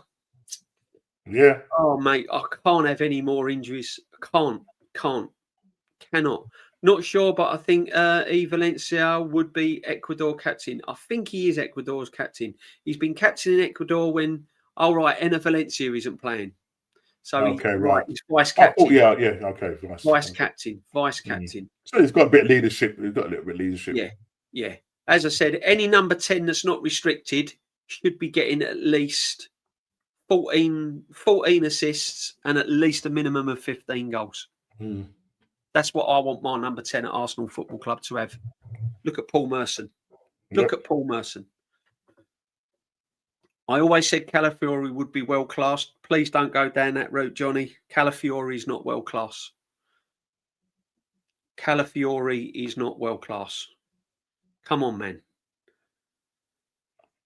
Yeah. Oh, mate, I can't have any more injuries. Cannot. Not sure, but I think E. Valencia would be Ecuador captain. I think he is Ecuador's captain. He's been captain in Ecuador when, Enner Valencia isn't playing. So he's vice captain. Okay. Vice captain. So he's got a bit of leadership. He's got a little bit of leadership. Yeah. As I said, any number 10 that's not restricted should be getting at least 14 assists and at least a minimum of 15 goals. That's what I want my number 10 at Arsenal Football Club to have. Look at Paul Merson. At Paul Merson. I always said Calafiori would be well classed. Please don't go down that route, Johnny. Calafiori is not well class. Calafiori is not well class. Come on, man.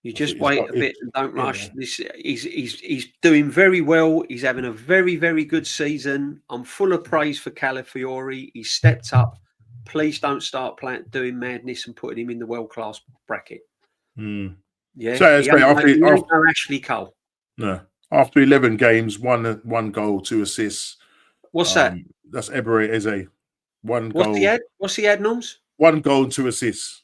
You just wait a bit and don't rush. This he's doing very well. He's having a very, very good season. I'm full of praise for Calafiori. He's stepped up. Please don't start doing madness and putting him in the world class bracket. Yeah, so after Ashley Cole. No, after 11 games, one goal, 2 assists. What's that? That's Ebery Eze. What's he had, Norms? 1 goal and 2 assists.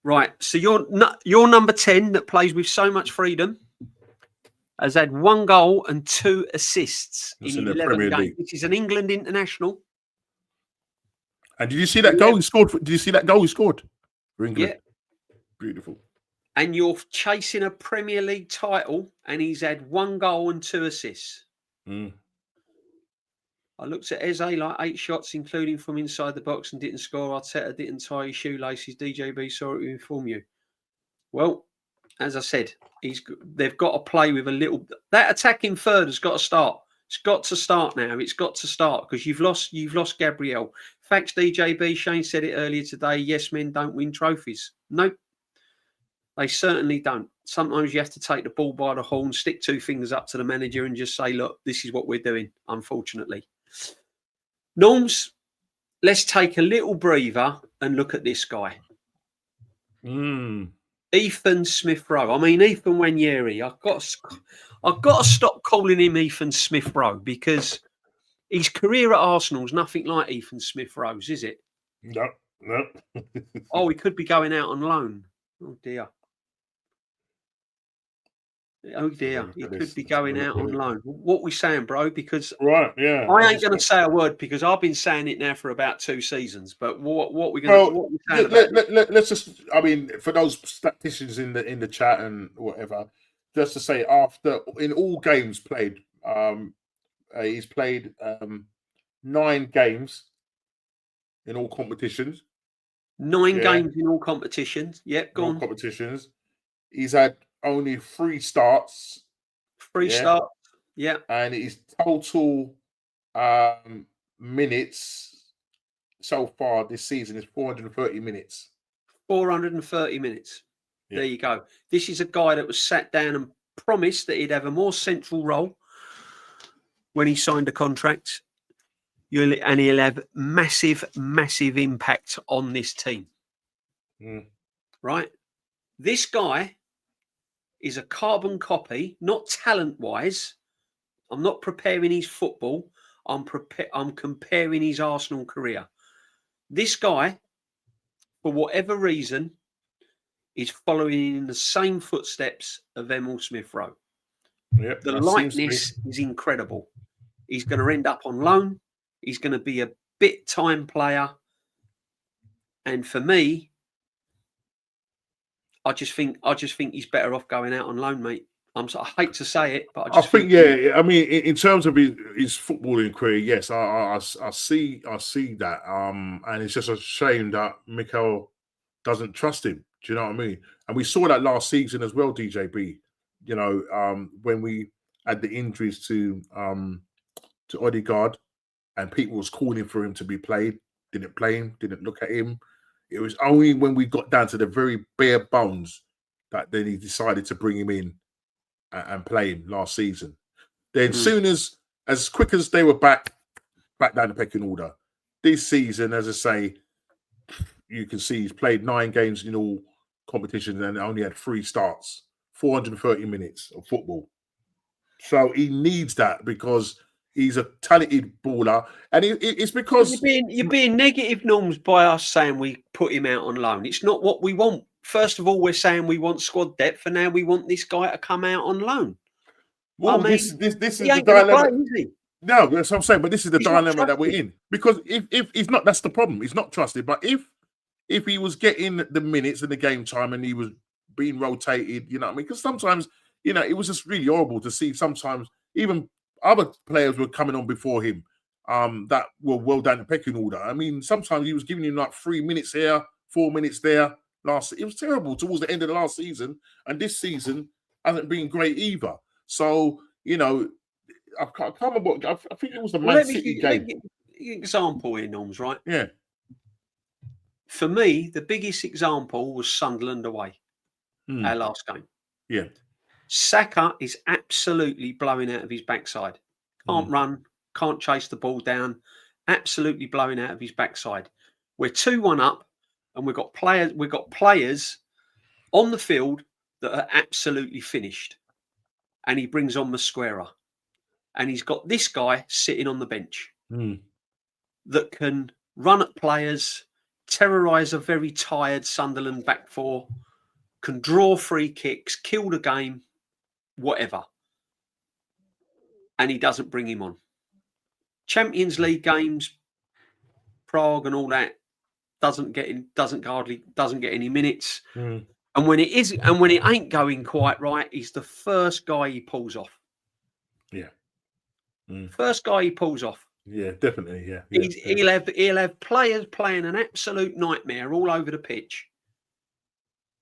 Right, so your number 10 that plays with so much freedom has had 1 goal and 2 assists in 11 games, which is an England international. And did you see that goal he scored? Did you see that goal he scored for England? Yeah. Beautiful. And you're chasing a Premier League title, and he's had 1 goal and 2 assists. I looked at Eze, like 8 shots, including from inside the box, and didn't score. Arteta didn't tie his shoelaces. DJB saw it to inform you. Well, as I said, they've got to play with a little. That attacking third has got to start. It's got to start now. It's got to start because you've lost Gabriel. Facts, DJB. Shane said it earlier today. Yes, men don't win trophies. Nope. They certainly don't. Sometimes you have to take the ball by the horn, stick 2 fingers up to the manager and just say, look, this is what we're doing, unfortunately. Norms, let's take a little breather and look at this guy. Mm. Ethan Smith-Rowe. I mean, Ethan Nwaneri. I've got to stop calling him Ethan Smith-Rowe because his career at Arsenal is nothing like Ethan Smith-Rowe's, is it? No. Oh, he could be going out on loan. Oh, dear. Oh, dear. He could be going out on loan. What we saying, bro? Because right, yeah. I ain't going to say a word because I've been saying it now for about 2 seasons. But what we going to... Well, let's just... I mean, for those statisticians in the chat and whatever, just to say, in all games played, he's played 9 games in all competitions. 9 games in all competitions. Yep, go on. Competitions. He's had only 3 starts. 3 starts. Yeah. And his total minutes so far this season is 430 minutes. 430 minutes. Yeah. There you go. This is a guy that was sat down and promised that he'd have a more central role when he signed a contract. And he'll have massive, massive impact on this team. Right? This guy is a carbon copy, not talent-wise. I'm not preparing his football. I'm comparing his Arsenal career. This guy, for whatever reason, is following in the same footsteps of Emil Smith-Rowe. Yep, the likeness is incredible. He's going to end up on loan. He's going to be a bit-time player. And for me, I just think he's better off going out on loan, mate. I hate to say it, but I think I mean, in terms of his footballing career, yes, I see that. And it's just a shame that Mikel doesn't trust him. Do you know what I mean? And we saw that last season as well, DJB. You know, when we had the injuries to Odegaard, and people was calling for him to be played, didn't play him, didn't look at him. It was only when we got down to the very bare bones that then he decided to bring him in and play him last season. Then soon as quick as they were back down the pecking order. This season, as I say, you can see he's played 9 games in all competitions and only had 3 starts, 430 minutes of football. So he needs that because he's a talented baller, and it's because you're being negative, Norms, by us saying we put him out on loan. It's not what we want. First of all, we're saying we want squad depth, and now we want this guy to come out on loan. Well, this is the dilemma. Play, no, that's what I'm saying. But this is the dilemma that we're in because if he's not, that's the problem. He's not trusted. But if he was getting the minutes and the game time and he was being rotated, you know what I mean? Because sometimes, you know, it was just really horrible to see. Sometimes even other players were coming on before him that were well down the pecking order. I mean, sometimes he was giving him like 3 minutes here, 4 minutes there. It was terrible towards the end of the last season, and this season hasn't been great either. So, you know, I can't remember. I think it was the Man City game. Example here, Norms, right? Yeah. For me, the biggest example was Sunderland away, our last game. Yeah. Saka is absolutely blowing out of his backside. Can't run, can't chase the ball down. Absolutely blowing out of his backside. We're 2-1 up, and we've got players on the field that are absolutely finished. And he brings on Mosquera. And he's got this guy sitting on the bench that can run at players, terrorise a very tired Sunderland back four, can draw free kicks, kill the game, whatever. And he doesn't bring him on. Champions League games, Prague and all that, doesn't get any minutes. And when it ain't going quite right, he's the first guy he pulls off. Yeah. First guy he pulls off. Yeah, definitely. Yeah. He'll have players playing an absolute nightmare all over the pitch.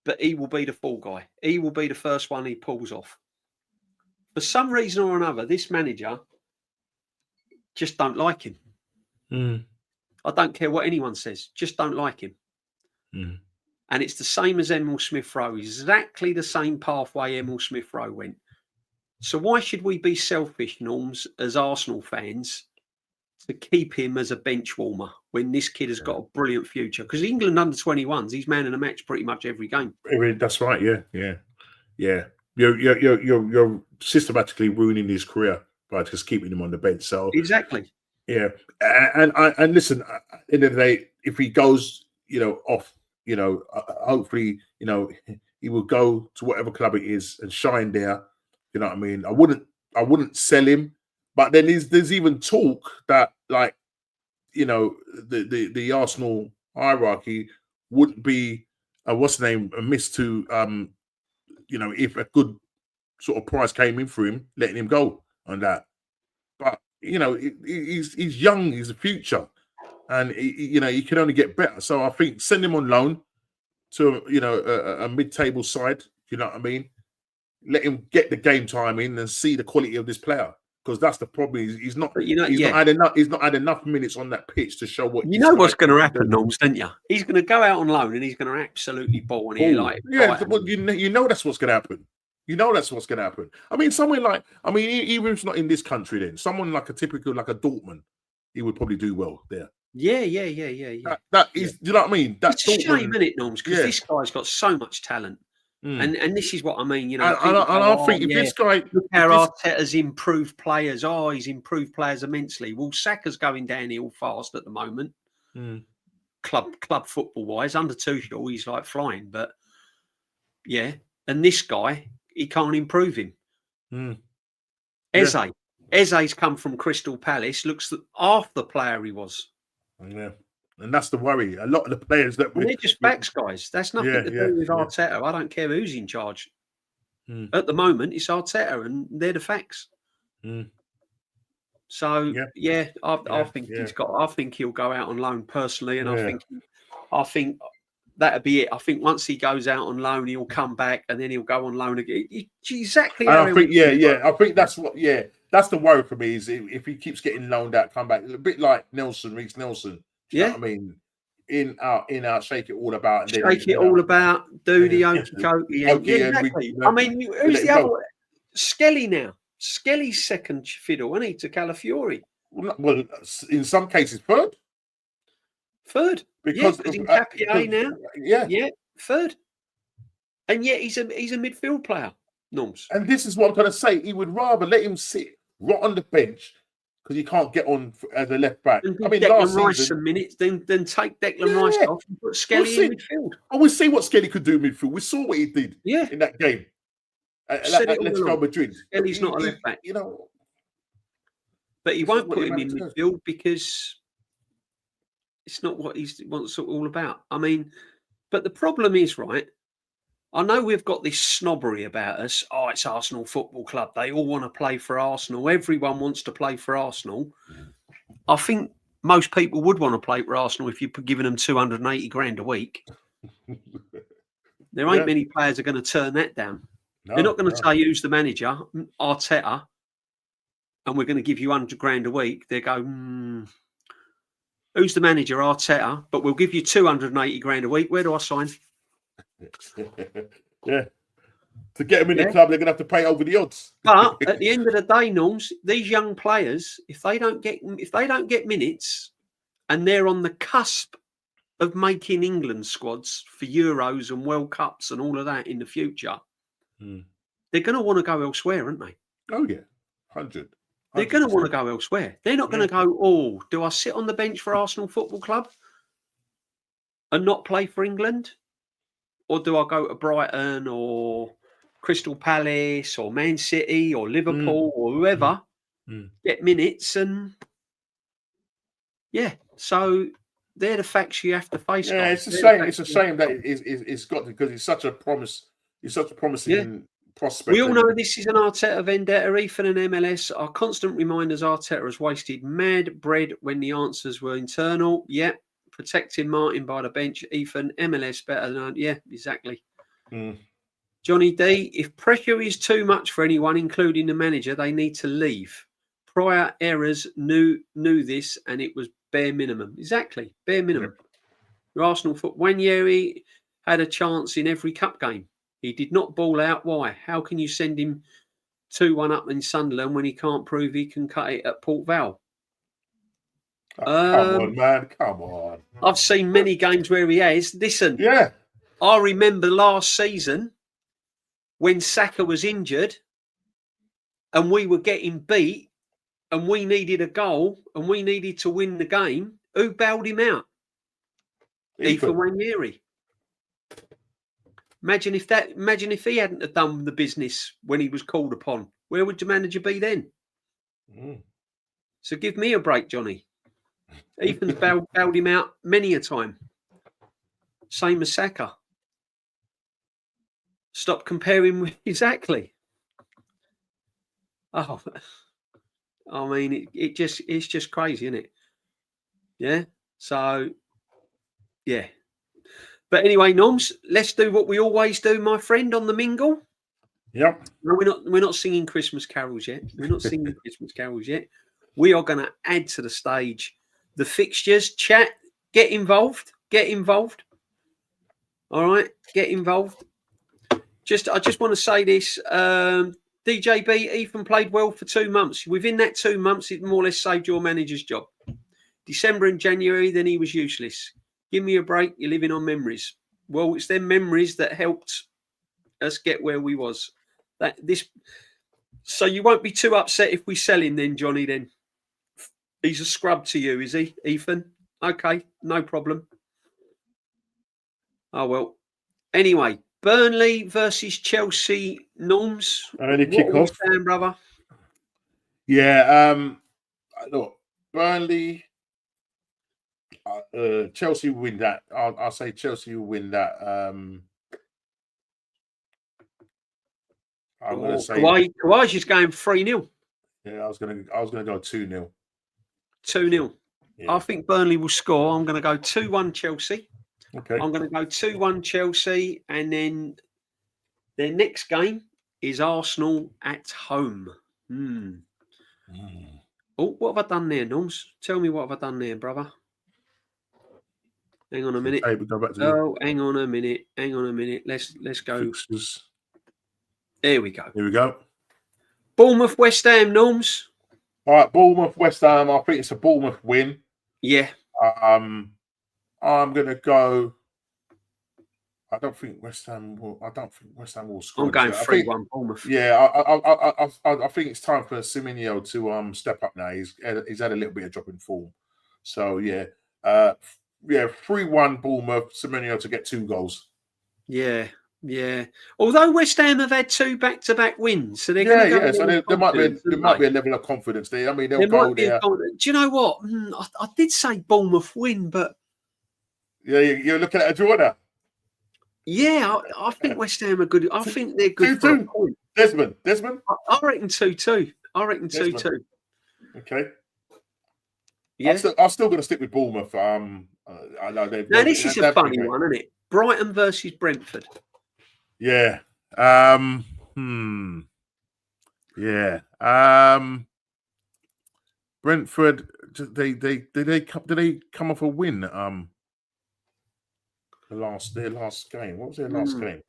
But he will be the fall guy. He will be the first one he pulls off. For some reason or another, this manager just don't like him. I don't care what anyone says. Just don't like him. And it's the same as Emil Smith-Rowe. Exactly the same pathway Emil Smith-Rowe went. So why should we be selfish, Norms, as Arsenal fans, to keep him as a bench warmer when this kid has got a brilliant future. Because England under 21s, he's man of the match pretty much every game. That's right. Yeah. You're systematically ruining his career by just keeping him on the bench. So exactly. Yeah, and listen, at the end of the day, if he goes, off, hopefully, he will go to whatever club it is and shine there. You know what I mean? I wouldn't sell him, but then there's even talk that, like, the Arsenal hierarchy wouldn't be amiss to if a good sort of price came in for him, letting him go on that. But he's young, he's the future, and he can only get better. So I think send him on loan to a mid-table side. You know what I mean? Let him get the game time in and see the quality of this player, because that's the problem. He's not. Not had enough. He's not had enough minutes on that pitch to show what. What's going to happen, Norms, don't you? He's going to go out on loan and he's going to absolutely ball on here. Well, that's what's going to happen. That's what's going to happen. I mean, even if it's not in this country, then someone like a Dortmund, he would probably do well there. Yeah. That is, you know what I mean? That's a shame, isn't it, Norms? Because this guy's got so much talent. And this is what I mean, I think if this guy, look how Arteta's improved players. Oh, he's improved players immensely. Well, Saka's going downhill fast at the moment. Club football wise, under Tuchel, he's like flying. But and this guy, he can't improve him. Eze's come from Crystal Palace. Looks half the player he was. Yeah. And that's the worry. A lot of the players that they're just backs, guys. That's nothing to do with Arteta. I don't care who's in charge. At the moment, it's Arteta, and they're the facts. So I think he's got. I think he'll go out on loan personally, and I think that'll be it. I think once he goes out on loan, he'll come back, and then he'll go on loan again. Exactly. I think I think that's what. Yeah, that's the worry for me, is if he keeps getting loaned out, come back a bit like Reece Nelson. You know what I mean? In our shake it all about. And shake it all about. Do the okie dokie. Exactly. I mean, who's the other? Skelly now. Skelly's second fiddle, isn't he, to Calafiori? Well, in some cases, third. Because in Capier now. Yeah, third. And yet he's a midfield player, Norms. And this is what I'm going to say. He would rather let him sit right on the bench, because you can't get on as a left back. I mean, Declan Rice some minutes, then take Declan Rice off and put Skelly in midfield. And we'll see what Skelly could do in midfield. We saw what he did in that game. Let's go Madrid. Skelly's not a left back. But he won't put him in midfield because it's not what he's all about. I mean, but the problem is, right, I know we've got this snobbery about us. Oh, it's Arsenal Football Club. They all want to play for Arsenal. Everyone wants to play for Arsenal. I think most people would want to play for Arsenal if you're giving them 280 grand a week. There ain't many players are going to turn that down. They're not going to say who's the manager, Arteta, and we're going to give you 100 grand a week. They go, who's the manager, Arteta, but we'll give you 280 grand a week. Where do I sign? To get them in the club, they're going to have to pay over the odds. But at the end of the day, Norms, these young players, if they don't get minutes, and they're on the cusp of making England squads for Euros and World Cups and all of that in the future, they're going to want to go elsewhere, aren't they? Oh yeah, 100. They're going to want to go elsewhere. They're not going to go, oh, do I sit on the bench for Arsenal Football Club and not play for England? Or do I go to Brighton or Crystal Palace or Man City or Liverpool or whoever, get minutes and so they're the facts you have to face. Yeah, it's a shame. It's a shame that it's got to, because it's such a promise. It's such a promising prospect. We all know this is an Arteta vendetta. Ethan and MLS are constant reminders Arteta has wasted mad bread when the answers were internal. Yep. Protecting Martin by the bench. Ethan, MLS better than... Yeah, exactly. Johnny D, if pressure is too much for anyone, including the manager, they need to leave. Prior errors knew this, and it was bare minimum. Exactly, bare minimum. Your Arsenal foot. Wanyeri had a chance in every cup game. He did not ball out. Why? How can you send him 2-1 up in Sunderland when he can't prove he can cut it at Port Vale? Come on, man. Come on. I've seen many games where he has. Listen, yeah. I remember last season when Saka was injured and we were getting beat and we needed a goal and we needed to win the game. Who bailed him out? Ethan Wanyeri. Imagine if he hadn't have done the business when he was called upon. Where would your manager be then? So give me a break, Johnny. Ethan's bailed him out many a time. Same as Saka. Stop comparing with exactly. Oh, I mean, it's just crazy, isn't it? Yeah. So, yeah. But anyway, Noms, let's do what we always do, my friend, on the mingle. Yep. No, we're not singing Christmas carols yet. We're not singing Christmas carols yet. We are going to add to the stage the fixtures. Chat, get involved. Get involved. All right, get involved. I just want to say this. DJB, Ethan played well for 2 months. Within that 2 months, it more or less saved your manager's job. December and January, then he was useless. Give me a break. You're living on memories. Well, it's them memories that helped us get where we was. So you won't be too upset if we sell him then, Johnny, then. He's a scrub to you, is he, Ethan? Okay, no problem. Oh, well. Anyway, Burnley versus Chelsea, Norms. Early kick-off. Saying, brother? Yeah, look, Burnley, Chelsea will win that. I'll say Chelsea will win that. I'm going to say Kawhi's just going 3-0. Yeah, I was gonna go 2-0. 2-0. Yeah. I think Burnley will score. I'm going to go 2-1 Chelsea. Okay. I'm going to go 2-1 Chelsea, and then their next game is Arsenal at home. Oh, what have I done there, Norms? Tell me what have I done there, brother. Hang on a minute. Go back to hang on a minute. Hang on a minute. Let's go. Fixtures. There we go. Here we go. Bournemouth, West Ham, Norms. All right, Bournemouth, West Ham. I think it's a Bournemouth win. Yeah. I'm gonna go. I don't think West Ham will score. I'm going 3-1 Bournemouth. Yeah, I think it's time for Semenyo to step up now. He's had a little bit of drop in form. So yeah, 3-1 Bournemouth. Semenyo to get 2 goals. Yeah. Although West Ham have had 2 back-to-back wins, so they're going to go. So there might be a level of confidence there. I mean, they'll go there. Do you know what? I did say Bournemouth win, but yeah, you're looking at a draw now. Yeah, I think West Ham are good. I think they're good 2-2. for a point. Desmond. I reckon 2-2. I reckon 2-2. Okay. Yeah. I'm still going to stick with Bournemouth. I know now this is a funny one, isn't it? Brighton versus Brentford. Yeah. Yeah. Brentford. Did they come off a win? Their last game. What was their last game?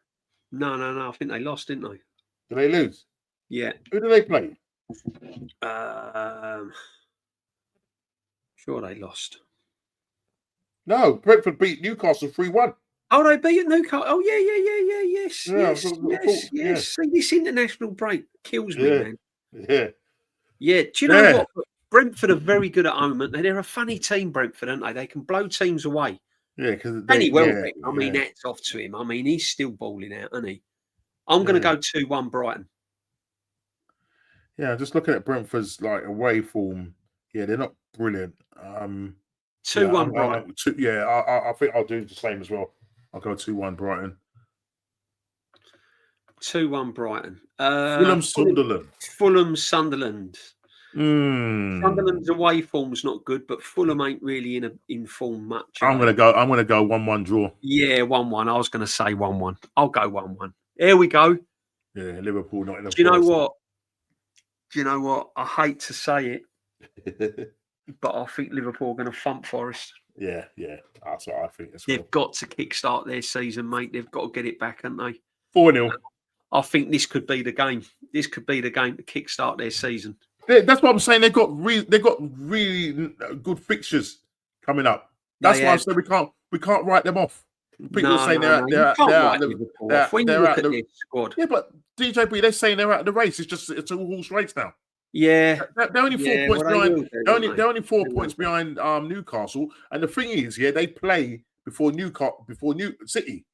No. I think they lost, didn't they? Did they lose? Yeah. Who did they play? Sure they lost. No, Brentford beat Newcastle 3-1. Oh, they beat Newcastle. Oh, yes. Yeah. See, this international break kills me, man. Yeah. Do you know what? Brentford are very good at home. They're a funny team, Brentford, aren't they? They can blow teams away. Yeah, because Danny Welbeck, I mean, hats off to him. I mean, he's still balling out, isn't he? I'm going to go 2-1 Brighton. Yeah, just looking at Brentford's away form. Yeah, they're not brilliant. 2-1 Brighton. I think I'll do the same as well. I'll go 2-1 Brighton. 2-1 Brighton. Fulham, Sunderland. Sunderland's away form's not good, but Fulham ain't really in form much. I'm gonna go 1-1 draw. Yeah, 1-1. I was gonna say 1-1. I'll go 1-1. Here we go. Yeah, Liverpool not in. Do you know what? I hate to say it, but I think Liverpool are going to thump Forest. Yeah, that's what I think. They've got to kickstart their season, mate. They've got to get it back, haven't they? 4-0. I think this could be the game. This could be the game to kickstart their season. That's what I'm saying. They've got really good fixtures coming up. That's why I said we can't write them off. People are saying they're out when you look at this squad. Yeah, but DJB, they're saying they're out of the race. It's a all-horse race now. Yeah, they're only 4 points behind. They're only 4 points behind Newcastle. And the thing is, they play before New City.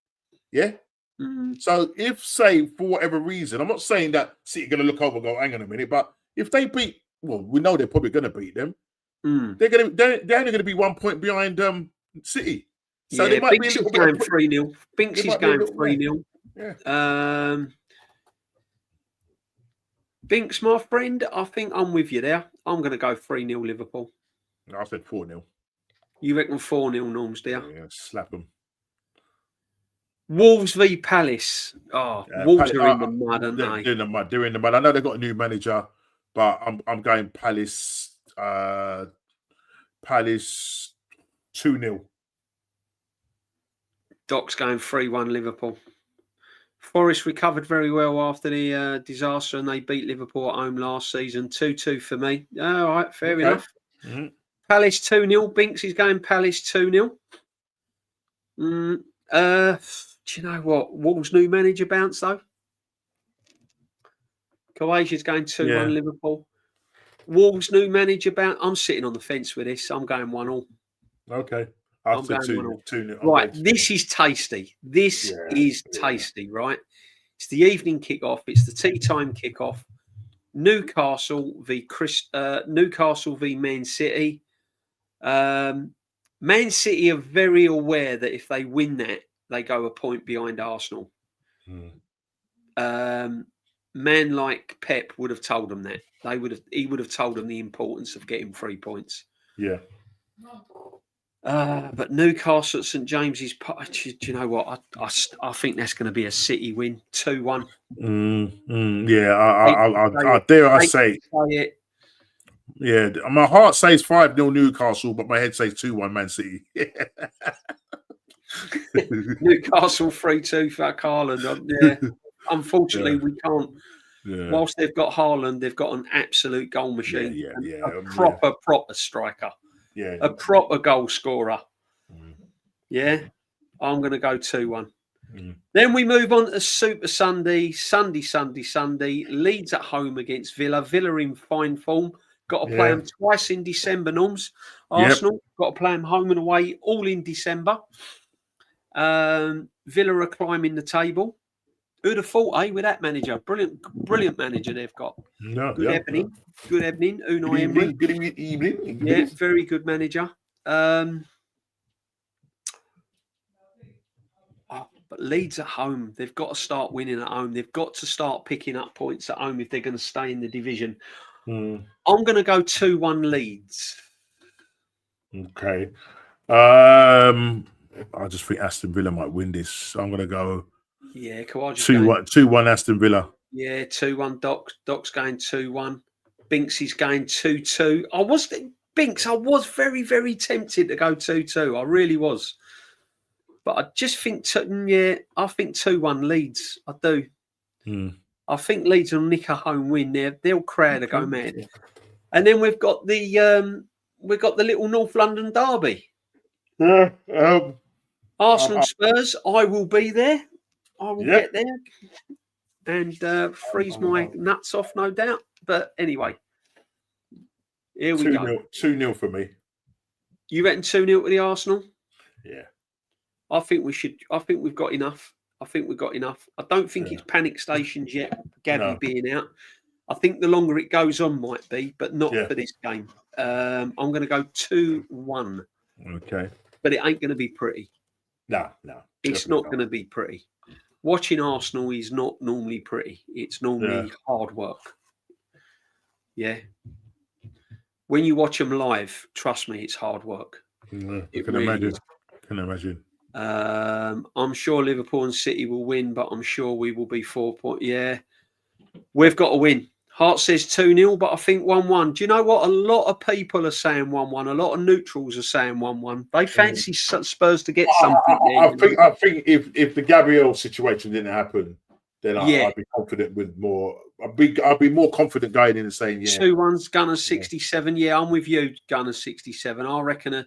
Yeah. Mm-hmm. So if, say, for whatever reason, I'm not saying that City going to look over and go, hang on a minute, but if they beat, well, we know they're probably going to beat them. They're only going to be 1 point behind City. So they might Binks is going 3-0. Binks is going 3-0. Yeah. Binks, my friend, I think I'm with you there. I'm going to go 3-0 Liverpool. I said 4-0. You reckon 4-0 Norms, dear? Yeah, slap them. Wolves v Palace. Oh, Wolves are in the mud, aren't they? They're in the mud. I know they've got a new manager, but I'm going Palace. Palace 2-0. Doc's going 3-1 Liverpool. Forest recovered very well after the disaster, and they beat Liverpool at home last season. 2-2 for me. All right, fair enough. Mm-hmm. Palace 2-0. Binks is going Palace 2-0. Do you know what? Wolves' new manager bounce though. Croatia's going 2-1 Liverpool. Wolves' new manager bounce. I'm sitting on the fence with this. I'm going 1-1. Okay. I'm going 2-0. Right, this is tasty. This is tasty, right? It's the evening kickoff. It's the tea time kickoff. Newcastle v Man City. Man City are very aware that if they win that, they go a point behind Arsenal. Man like Pep would have told them that. He would have told them the importance of getting 3 points. Yeah. But Newcastle at St James's Park, do you know what? I think that's going to be a City win, 2-1. Yeah, I dare I say it. Yeah, my heart says 5-0 Newcastle, but my head says 2-1 Man City. Newcastle 3-2 for Haaland. Yeah. Unfortunately, we can't. Yeah. Whilst they've got Haaland, they've got an absolute goal machine. A proper striker. Yeah. A proper goal scorer. Yeah. I'm going to go 2-1. Then we move on to Super Sunday. Sunday. Leeds at home against Villa. Villa in fine form. Got to play them twice in December, Norms. Arsenal got to play them home and away all in December. Villa are climbing the table. Who'd have thought, with that manager? Brilliant manager they've got. Good evening. Unai Emery. Good evening. Yeah, very good manager. But Leeds at home, they've got to start winning at home. They've got to start picking up points at home if they're going to stay in the division. I'm going to go 2-1 Leeds. Okay. I just think Aston Villa might win this. So I'm going to go 2-1 Aston Villa. Yeah, 2-1 Doc's going 2-1. Binks is going 2-2. I was very, very tempted to go 2-2. I really was. But I just think, I think 2-1 Leeds. I do. I think Leeds will nick a home win there. They'll crowd to go mad. And then we've got the little North London derby. Arsenal Spurs. I will be there. I will get there and freeze my nuts off, no doubt. But anyway, here we go. 2-0 for me. You reckon 2-0 to the Arsenal? Yeah. I think we've got enough. I don't think it's panic stations yet, Gabby being out. I think the longer it goes on might be, but not for this game. I'm going to go 2-1. Okay. But it ain't going to be pretty. No. It's not going to be pretty. Watching Arsenal is not normally pretty. It's normally hard work. Yeah. When you watch them live, trust me, it's hard work. I can imagine. I'm sure Liverpool and City will win, but I'm sure we will be 4 points. Yeah. We've got to win. Hart says 2-0, but I think 1-1. Do you know what? A lot of people are saying 1-1. A lot of neutrals are saying 1-1. They fancy Spurs to get something. I think if the Gabriel situation didn't happen, then I'd be confident with more. I'd be more confident going in and saying, 2-1's Gunners 67. Yeah, I'm with you, Gunners 67. I reckon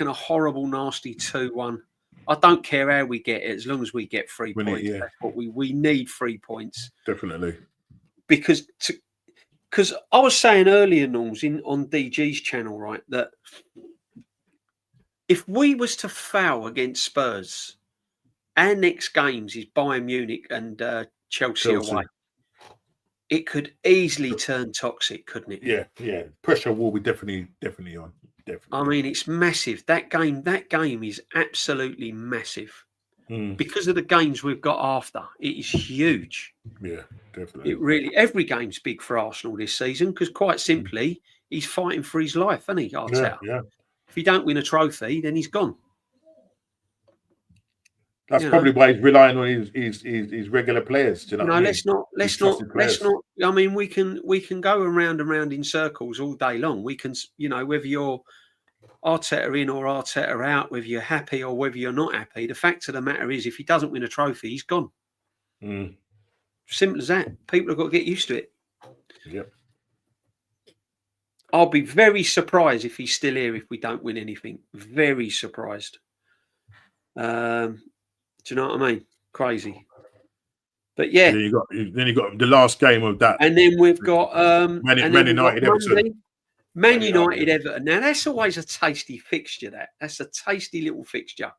a horrible, nasty 2-1. I don't care how we get it, as long as we get 3 points. That's what we need, 3 points. Definitely. Because I was saying earlier, Norms, on DG's channel, right, that if we was to foul against Spurs, our next games is Bayern Munich and Chelsea away. It could easily turn toxic, couldn't it? Yeah. Pressure will be definitely on. Definitely. I mean, it's massive. That game is absolutely massive. Because of the games we've got after. It is huge. Yeah, definitely. It really, every game's big for Arsenal this season because quite simply, he's fighting for his life, isn't he, Arteta? Yeah. If he don't win a trophy, then he's gone. That's probably why he's relying on his regular players. Do you know what I mean? Let's not. I mean, we can go around and round in circles all day long. We can, whether you're Arteta in or Arteta out, whether you're happy or whether you're not happy. The fact of the matter is, if he doesn't win a trophy, he's gone. Simple as that. People have got to get used to it. Yep. I'll be very surprised if he's still here if we don't win anything. Very surprised. Do you know what I mean? Crazy. But yeah. Then you got the last game of that. And then we've got Man United Everton. Man United Everton. Now that's always a tasty fixture. That's a tasty little fixture.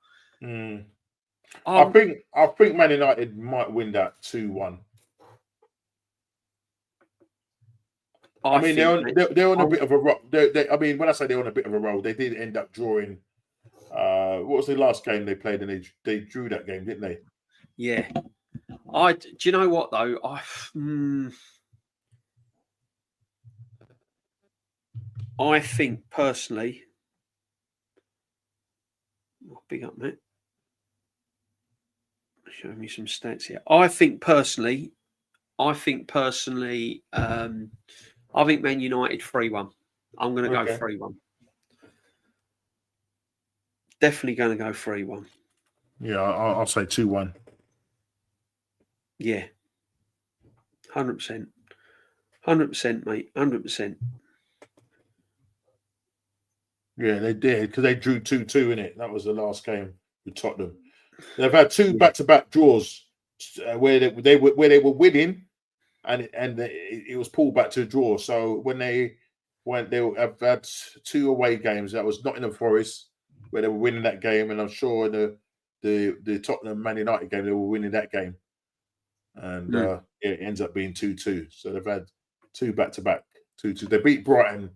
I think Man United might win that 2-1. I mean, they're on a bit of a roll. I mean, when I say they're on a bit of a roll, they did end up drawing. What was the last game they played? And they drew that game, didn't they? Yeah. Do you know what though? I think personally. Big up, mate. Show me some stats here. I think personally. I think Man United 3-1. I'm going to go 3-1. Definitely going to go 3-1. Yeah, I'll say 2-1. Yeah. 100%. 100%, mate. 100%. Yeah, they did because they drew 2-2 in it. That was the last game with Tottenham. They've had 2 back-to-back draws where they were winning, and it was pulled back to a draw. So when they have had 2 away games. That was Nottingham Forest where they were winning that game, and I'm sure in the Tottenham Man United game they were winning that game, and it ends up being 2-2. So they've had 2 back-to-back 2-2. They beat Brighton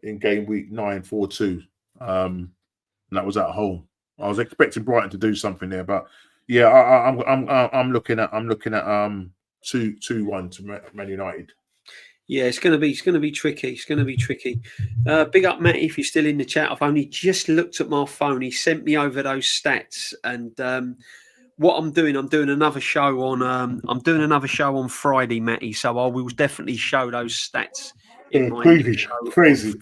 in game week 9 4-2, and that was at home. I was expecting Brighton to do something there, but yeah, I'm looking at 2-1 to Man United. Yeah, it's going to be tricky. It's going to be tricky. Big up, Matt, if you're still in the chat. I've only just looked at my phone. He sent me over those stats, and what I'm doing another show on. I'm doing another show on Friday, Matty. So I will definitely show those stats. Crazy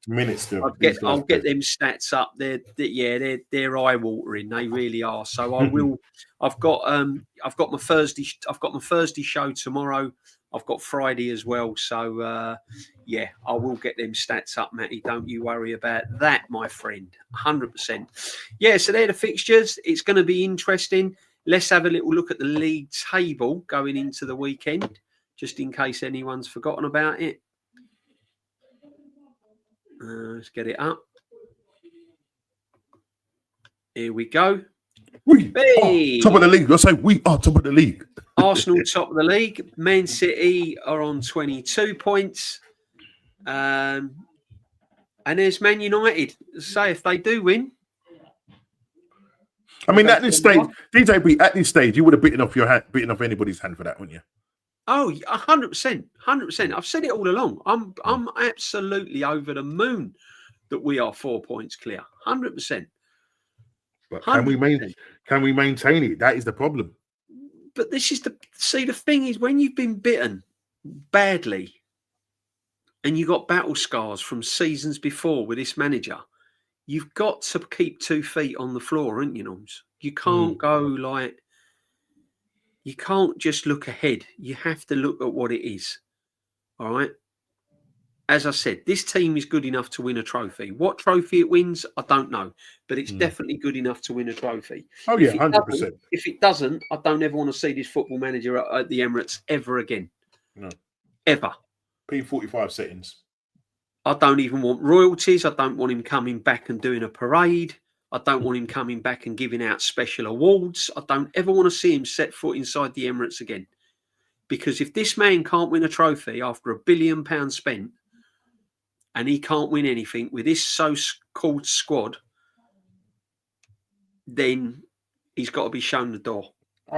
minutes. I'll get them stats up. They're eye watering. They really are. So I will. I've got my Thursday show tomorrow. I've got Friday as well. So I will get them stats up, Matty. Don't you worry about that, my friend. 100%. Yeah. So they're the fixtures. It's going to be interesting. Let's have a little look at the league table going into the weekend, just in case anyone's forgotten about it. Let's get it up. Here we go. We are top of the league. Let's say we are top of the league. Arsenal top of the league. Man City are on 22 points. And there's Man United. Say if they do win. I mean, at this stage, DJ B, at this stage, you would have bitten off anybody's hand for that, wouldn't you? Oh, 100%. 100%. I've said it all along. I'm absolutely over the moon that we are 4 points clear. 100%. But can we maintain it? That is the problem. But this is the thing is when you've been bitten badly and you got battle scars from seasons before with this manager, you've got to keep 2 feet on the floor, haven't you, Norms? You can't go like you can't just look ahead. You have to look at what it is. All right. As I said, this team is good enough to win a trophy. What trophy it wins, I don't know, but it's definitely good enough to win a trophy. Oh yeah, 100%. If it doesn't, I don't ever want to see this football manager at the Emirates ever again. No, ever. P45 settings. I don't even want royalties. I don't want him coming back and doing a parade. I don't want him coming back and giving out special awards. I don't ever want to see him set foot inside the Emirates again. Because if this man can't win a trophy after £1 billion spent, and he can't win anything with this so-called squad, then he's got to be shown the door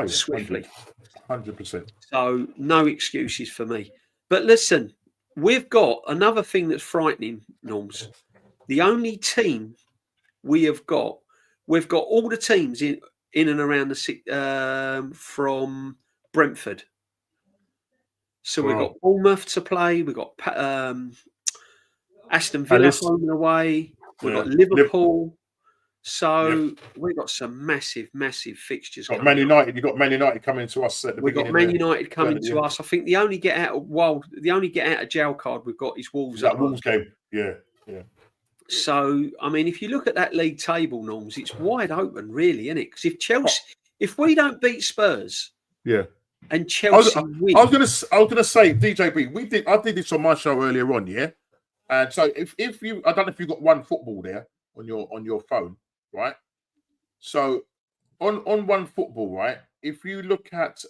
swiftly. 100%. So no excuses for me. But listen, we've got another thing that's frightening, Norms. The only team we've got all the teams in and around the from Brentford. So we've got Bournemouth to play. We've got Aston Villa home and away. We've got Liverpool. So we've got some massive, massive fixtures. Got Man United. You've got Man United coming to us at the beginning. We've got Man United coming to us. I think the only get out of jail card we've got is Wolves. That Wolves game. Yeah. So I mean, if you look at that league table, Norms, it's wide open, really, isn't it? Because if Chelsea, if we don't beat Spurs, and Chelsea win, I was gonna say, DJB, I did this on my show earlier on, and so if you, I don't know if you've got One Football there on your phone, right? So on One Football, right? If you look at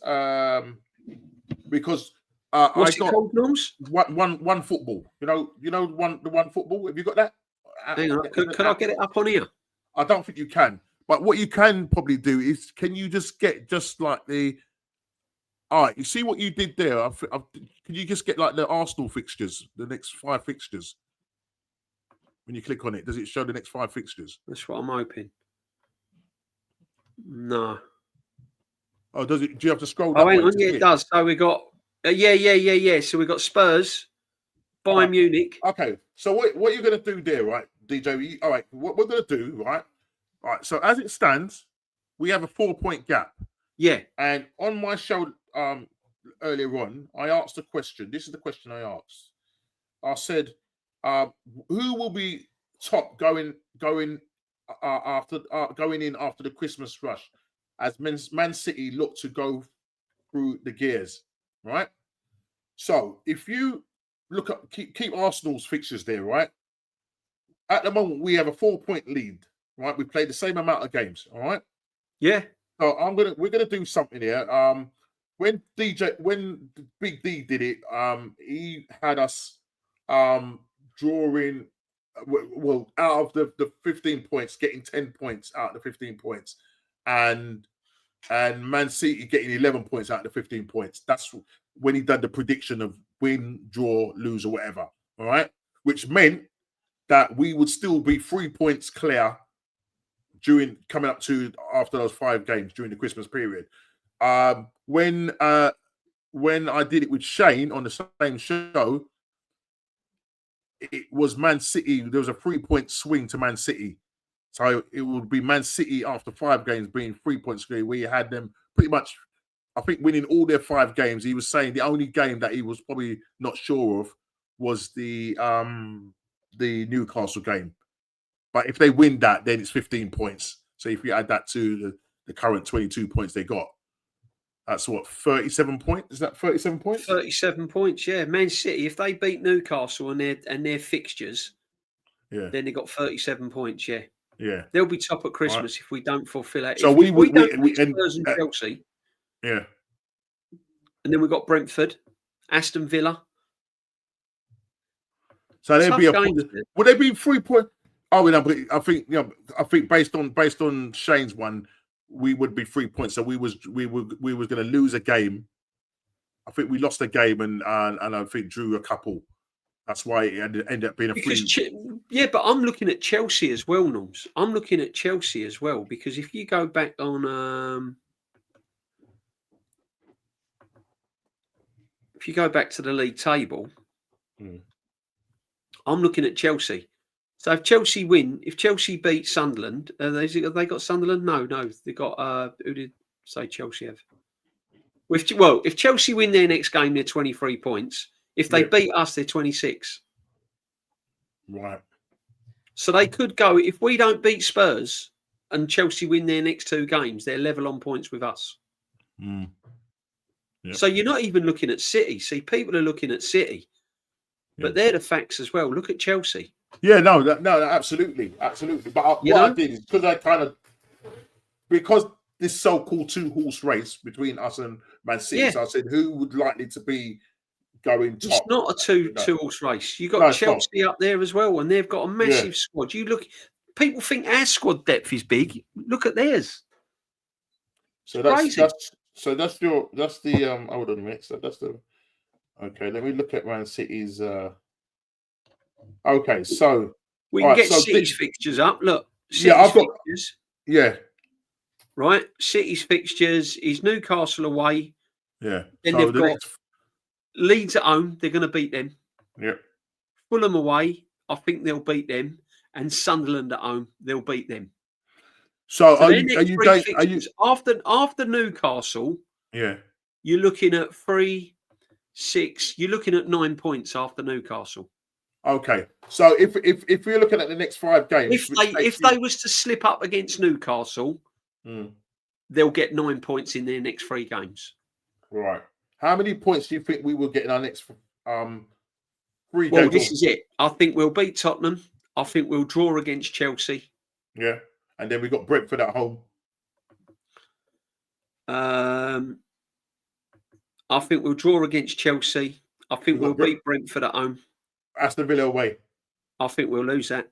because what's it called, Norms? One Football, you know the One Football. Have you got that? Hang on, could I get it up on here? I don't think you can, but what you can probably do is, can you just get like the. All right, you see what you did there? Can you just get like the Arsenal fixtures, the next 5 fixtures? When you click on it, does it show the next 5 fixtures? That's what I'm hoping. No. Oh, does it? Do you have to scroll? Oh, hang on. Yeah, it does. So we got, yeah. So we got Spurs, Bayern Munich. Okay. So what you're going to do there, right, DJ? All right. What we're going to do, right? All right. So as it stands, we have a 4-point gap. Yeah. And on my show earlier on, I asked a question. This is the question I asked. I said, who will be top going in after the Christmas rush, as Man City look to go through the gears, right? So if you look at keep Arsenal's fixtures there, right? At the moment, we have a 4-point lead, right? We played the same amount of games, all right? Yeah. So we're gonna do something here. When Big D did it, he had us drawing out of the 15 points, getting 10 points out of the 15 points, and Man City getting 11 points out of the 15 points. That's when he done the prediction of win, draw, lose, or whatever. All right, which meant that we would still be 3 points clear coming up to after those 5 games during the Christmas period. When I did it with Shane on the same show, it was Man City. There was a 3-point swing to Man City. So it would be Man City after 5 games being 3 points clear. We had them pretty much, I think, winning all their 5 games. He was saying the only game that he was probably not sure of was the Newcastle game. But if they win that, then it's 15 points. So if you add that to the current 22 points they got, that's what, 37 points? Is that 37 points? 37 points, yeah. Man City, if they beat Newcastle and their fixtures, then they got 37 points, yeah. Yeah. They'll be top at Christmas if we don't fulfill it. So we don't beat Spurs and Chelsea. Yeah. And then we've got Brentford, Aston Villa. So there'd be would they be 3 points? Oh, no, but I think based on Shane's one, we would be 3 points. So we was going to lose a game. I think we lost a game and I think drew a couple. That's why it ended up being a but I'm looking at Chelsea as well, Norms. I'm looking at Chelsea as well, because if you go back on if you go back to the league table, I'm looking at Chelsea. So if Chelsea beat Sunderland, have they got Sunderland? No, they got who did say Chelsea have? If Chelsea win their next game, they're 23 points. If they beat us, they're 26. Right. So they could go, if we don't beat Spurs and Chelsea win their next 2 games, they're level on points with us. Yep. So you're not even looking at City. See, people are looking at City, but they're the facts as well. Look at Chelsea. Yeah, no, absolutely. But what I did is because this so-called 2-horse race between us and Man City, so I said, who would likely to be going top? It's not a two-horse race. You got Chelsea up there as well, and they've got a massive squad. You look, people think our squad depth is big. Look at theirs. So that's the hold on a minute. So that's the okay. Let me look at Man City's. Okay, so we can get City's fixtures up. Look, I've got fixtures. Yeah. Right, City's fixtures is Newcastle away. Yeah. Then they've got Leeds at home. They're going to beat them. Yep. Fulham away. I think they'll beat them. And Sunderland at home. They'll beat them. So are you after Newcastle? Yeah. You're looking at 3, 6. You're looking at 9 points after Newcastle. Okay. So if we're looking at the next 5 games, if they was to slip up against Newcastle, they'll get 9 points in their next 3 games. Right. How many points do you think we will get in our next 3 games? Well, this is it. I think we'll beat Tottenham. I think we'll draw against Chelsea. Yeah. And then we got Brentford at home. I think we'll draw against Chelsea. I think we'll beat Brentford at home. Aston Villa away. I think we'll lose that.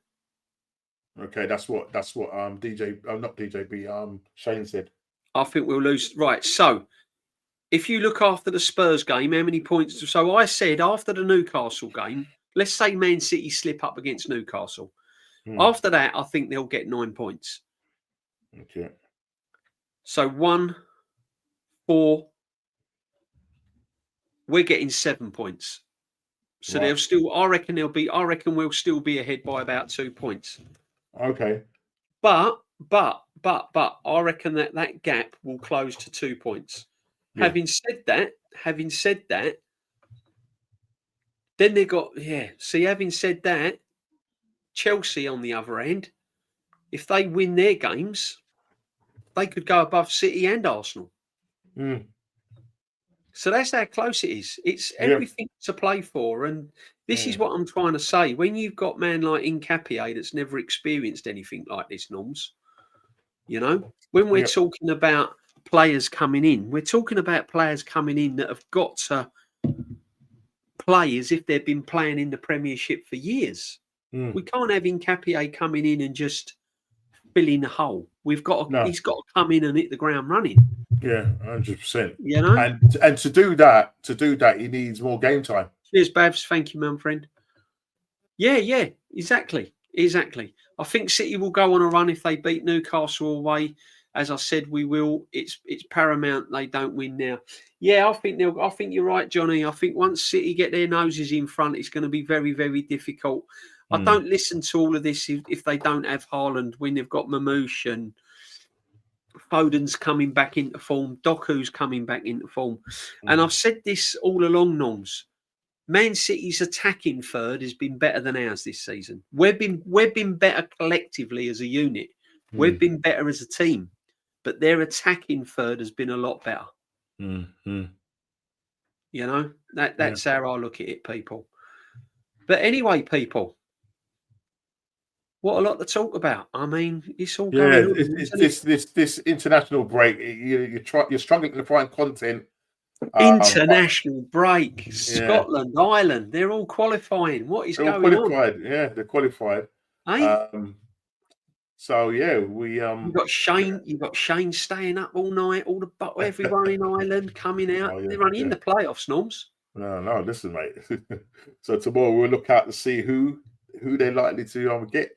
Okay, that's what Shane said. I think we'll lose. Right. So if you look after the Spurs game, how many points? So I said after the Newcastle game, let's say Man City slip up against Newcastle. After that, I think they'll get 9 points. Okay. So 1, 4, we're getting 7 points. So they'll still. I reckon we'll still be ahead by about 2 points. Okay. But I reckon that gap will close to 2 points. Yeah. Having said that, then they got See, having said that, Chelsea on the other end, if they win their games, they could go above City and Arsenal. So that's how close it is. It's everything to play for. And this is what I'm trying to say. When you've got man like Nketiah that's never experienced anything like this, Norms, when we're talking about players coming in, we're talking about players coming in that have got to play as if they've been playing in the Premiership for years. We can't have Nketiah coming in and just filling the hole. He's got to come in and hit the ground running. Yeah, 100%. And to do that, he needs more game time. Cheers, Babs. Thank you, my friend. Yeah, exactly. I think City will go on a run if they beat Newcastle away. As I said, we will. It's paramount they don't win now. Yeah, I think you're right, Johnny. I think once City get their noses in front, it's going to be very, very difficult. I don't listen to all of this if they don't have Haaland, when they've got Mamouche and Foden's coming back into form, Doku's coming back into form. And I've said this all along, Norms. Man City's attacking third has been better than ours this season. We've been better collectively as a unit. We've been better as a team. But their attacking third has been a lot better. That's how I look at it, people. But anyway, people, what a lot to talk about. I mean, it's all going on. This international break. You're struggling to find content. International break. Scotland, Ireland, they're all qualifying. What is going on? Yeah, they're qualified. Hey? We You've got Shane staying up all night. Everyone in Ireland coming out. They're only in the playoffs, Norms. No, listen, mate. So tomorrow we'll look out to see who they're likely to get.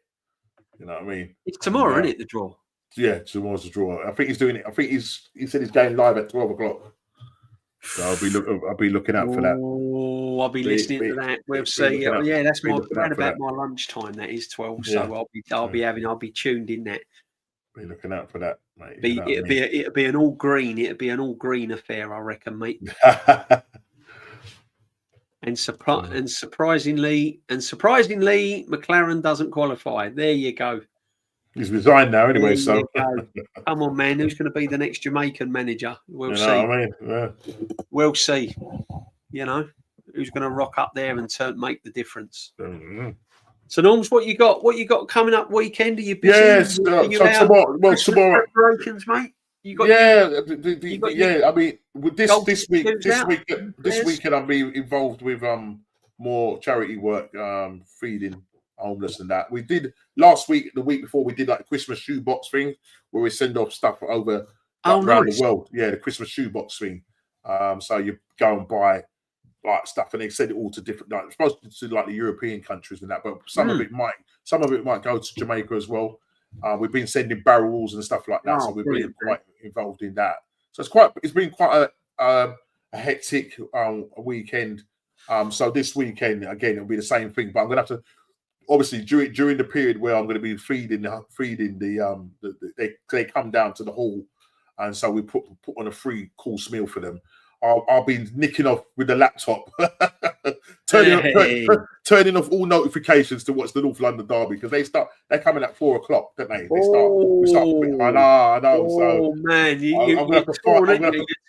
You know what I mean? It's tomorrow, isn't it? The draw. Yeah, tomorrow's the draw. I think he's doing it. I think he said he's going live at 12 o'clock. So I'll be looking out for that. Oh, I'll be listening to that. We'll see. That's around about my lunchtime. That is 12. So I'll be tuned in that. Be looking out for that, mate. It'd be an all green. It'd be an all green affair, I reckon, mate. And surprisingly, McLaren doesn't qualify. There you go. He's resigned now, anyway. So come on, man. Who's going to be the next Jamaican manager? We'll see. What I mean? Yeah. We'll see. You know, who's going to rock up there and make the difference? Mm-hmm. So, Norms, what you got? What you got coming up weekend? Are you busy? Yes. Tomorrow, preparations, mate. You got I mean, with this weekend, I'll be involved with more charity work, feeding homeless and that. We did last week, the week before, we did like a Christmas shoebox thing where we send off stuff over around the world. Yeah, the Christmas shoebox thing. So you go and buy like stuff, and they send it all to different, like supposed to like the European countries and that, but some of it might go to Jamaica as well. We've been sending barrels and stuff like that, so we've been quite involved in that. So it's been quite a hectic weekend. So this weekend again it'll be the same thing, but I'm gonna have to obviously during the period where I'm going to be feeding they come down to the hall, and so we put on a free course meal for them. I'll be nicking off with the laptop, turning off all notifications to watch the North London derby, because they're coming at 4 o'clock, don't they? I know. Oh man, you're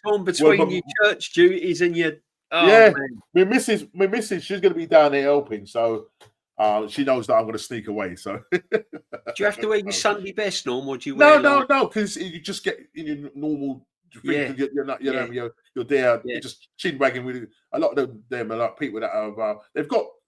torn between your church duties and your man. My missus, she's going to be down there helping, so she knows that I'm going to sneak away. So do you have to wear your Sunday best, Norm, or do you wear no, because you just get in your normal. You're there. You're just chin wagging with a lot of them are like people that have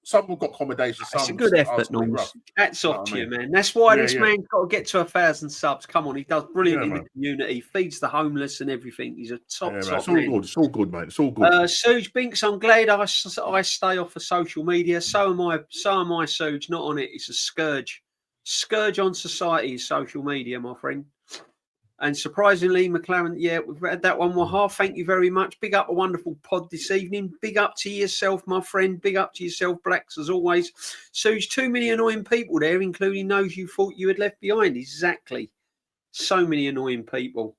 some have got accommodation. It's a good effort, Norm. Hats off to you, man. That's why this man's got to get to 1,000 subs. Come on, he does brilliantly in the community, feeds the homeless and everything. He's a top man. It's all good, mate. It's all good. Suge Binks, I'm glad I stay off of social media. So am I, Suge. Not on it. It's a scourge on society. Social media, my friend. And surprisingly, McLaren, we've read that one. Wahar, thank you very much. Big up a wonderful pod this evening. Big up to yourself, my friend. Big up to yourself, Blacks, as always. Sue's too many annoying people there, including those you thought you had left behind. Exactly. So many annoying people.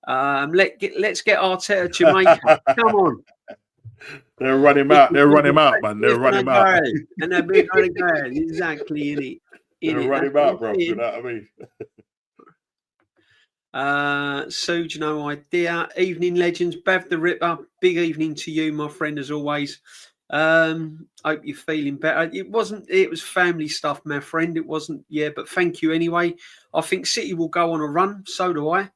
Let's get Arteta Jamaica. Come on. They're running him out. They're running him out, man. They're running him out. And they're big running out. Exactly, innit? They're running him out, bro. You know what I mean? Suge, no idea. Evening legends, Bav the Ripper. Big evening to you, my friend, as always. Hope you're feeling better. It was family stuff, my friend. It wasn't, but thank you anyway. I think City will go on a run. So do I.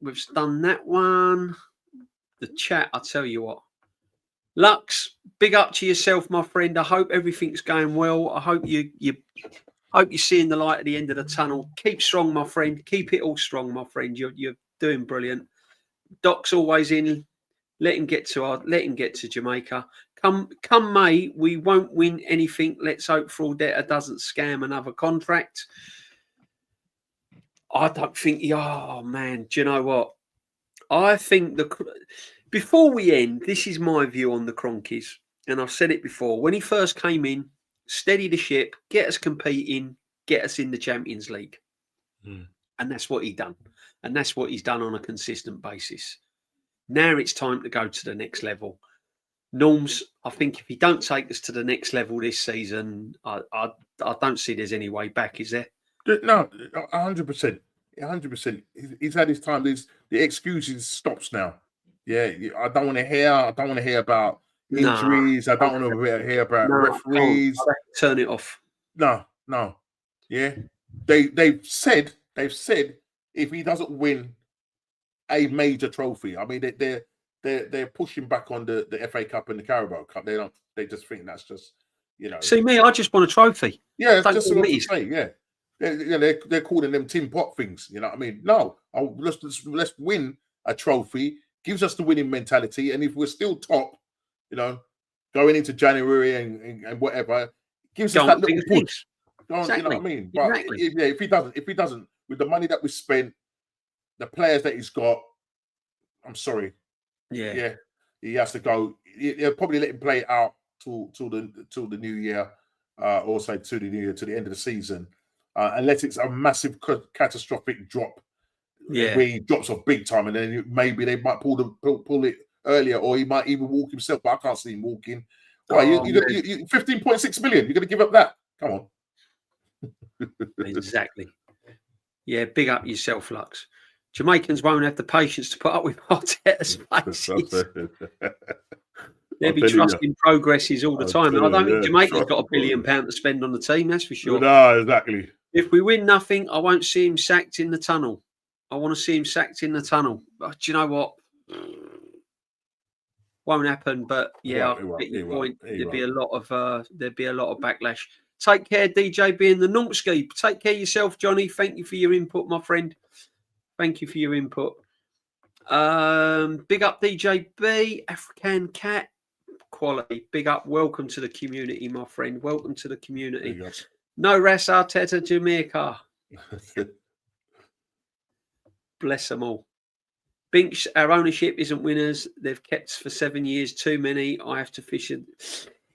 We've done that one. The chat, I tell you what. Lux, big up to yourself, my friend. I hope everything's going well. I hope you're seeing the light at the end of the tunnel. Keep strong, my friend. Keep it all strong, my friend. You're doing brilliant. Doc's always in. Let him get to Jamaica. Come May, we won't win anything. Let's hope Fraudetta doesn't scam another contract. I don't think. Oh man, do you know what? I think before we end, this is my view on the Cronkies, and I've said it before. When he first came in, steady the ship, get us competing, get us in the Champions League. And that's what he's done. And that's what he's done on a consistent basis. Now it's time to go to the next level. Norms, I think if he don't take us to the next level this season, I don't see there's any way back, is there? No, 100%. 100%. He's had his time. The excuses stops now. Yeah, I don't want to hear about injuries. I don't want to hear about referees. Turn it off. No. Yeah, they've said if he doesn't win a major trophy, I mean they're pushing back on the FA Cup and the Carabao Cup. They just think that's just See me, I just want a trophy. Yeah, that's just what I'm saying. Yeah, they're calling them tin pot things. You know what I mean? No, let's win a trophy. Gives us the winning mentality, and if we're still top, going into January and whatever, gives us that little push. Exactly. You know what I mean? But if he doesn't, with the money that we spent, the players that he's got, I'm sorry. Yeah, he has to go. He'll probably let him play it out till the new year, or say to the new year, to the end of the season. unless it's a massive catastrophic drop. Yeah, where he drops off big time, and then maybe they might pull it earlier, or he might even walk himself. But I can't see him walking. Why? You 15.6 million? You're going to give up that? Come on. Exactly. Yeah, big up yourself, Lux. Jamaicans won't have the patience to put up with Arteta's faces. They'll be trusting progresses all the time. And I don't think Jamaica's got £1 billion to spend on the team, that's for sure. No, exactly. If we win nothing, I won't see him sacked in the tunnel. I want to see him sacked in the tunnel. But do you know what? Won't happen. But yeah, I'll get your point. There'd be a lot of backlash. Take care, DJ B and the Numpski. Take care of yourself, Johnny. Thank you for your input, my friend. Thank you for your input. Big up DJ B, African Cat. Quality. Big up. Welcome to the community, my friend. Welcome to the community. No Ras Arteta, Jamaica. Bless them all. Binks, our ownership isn't winners. They've kept for 7 years. Too many. I have to fish it.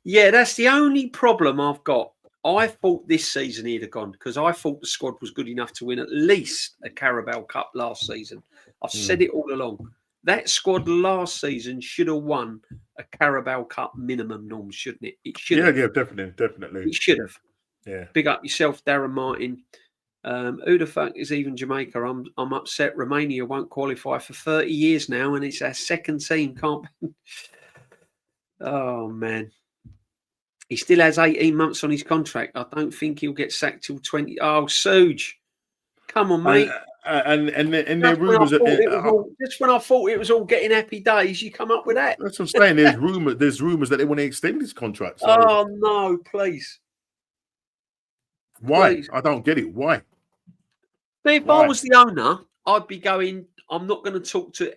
Yeah, that's the only problem I've got. I thought this season he'd have gone because I thought the squad was good enough to win at least a Carabao Cup last season. I've said it all along. That squad last season should have won a Carabao Cup minimum, Norm, shouldn't it? It should have. Yeah, definitely. It should have. Yeah. Big up yourself, Darren Martin. Who the fuck is even Jamaica? I'm upset. Romania won't qualify for 30 years now, and it's our second team. Can't. Oh man, he still has 18 months on his contract. I don't think he'll get sacked till 20. Oh, Suge, come on, mate. And there are rumours that just when I thought it was all getting happy days, you come up with that. That's what I'm saying. There's rumours that they want to extend his contract. So. Oh no, please. Why? Please. I don't get it. Why? But if I was the owner, I'd be going, I'm not going to talk to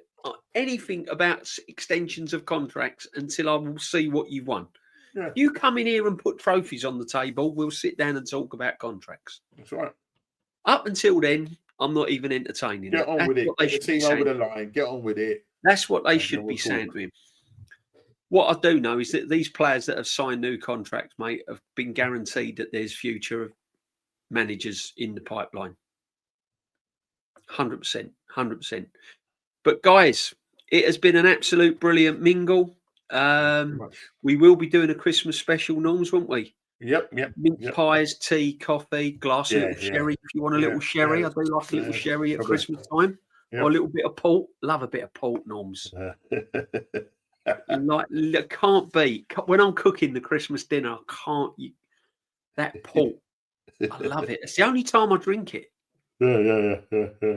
anything about extensions of contracts until I will see what you've won. Yeah. You come in here and put trophies on the table, we'll sit down and talk about contracts. That's right. Up until then, I'm not even entertaining Get on with it. Get the team over the line. Get on with it. That's what they should be saying to him. What I do know is that these players that have signed new contracts, mate, have been guaranteed that there's future managers in the pipeline. 100%. But guys, it has been an absolute brilliant mingle. We will be doing a Christmas special, Norms, won't we? Yep. Mince pies, tea, coffee, glass of little sherry. If you want a little sherry, I do like a little sherry at Christmas time. Or a little bit of port. Love a bit of port, Norms. Like, can't beat. When I'm cooking the Christmas dinner, that port. I love it. It's the only time I drink it. Yeah.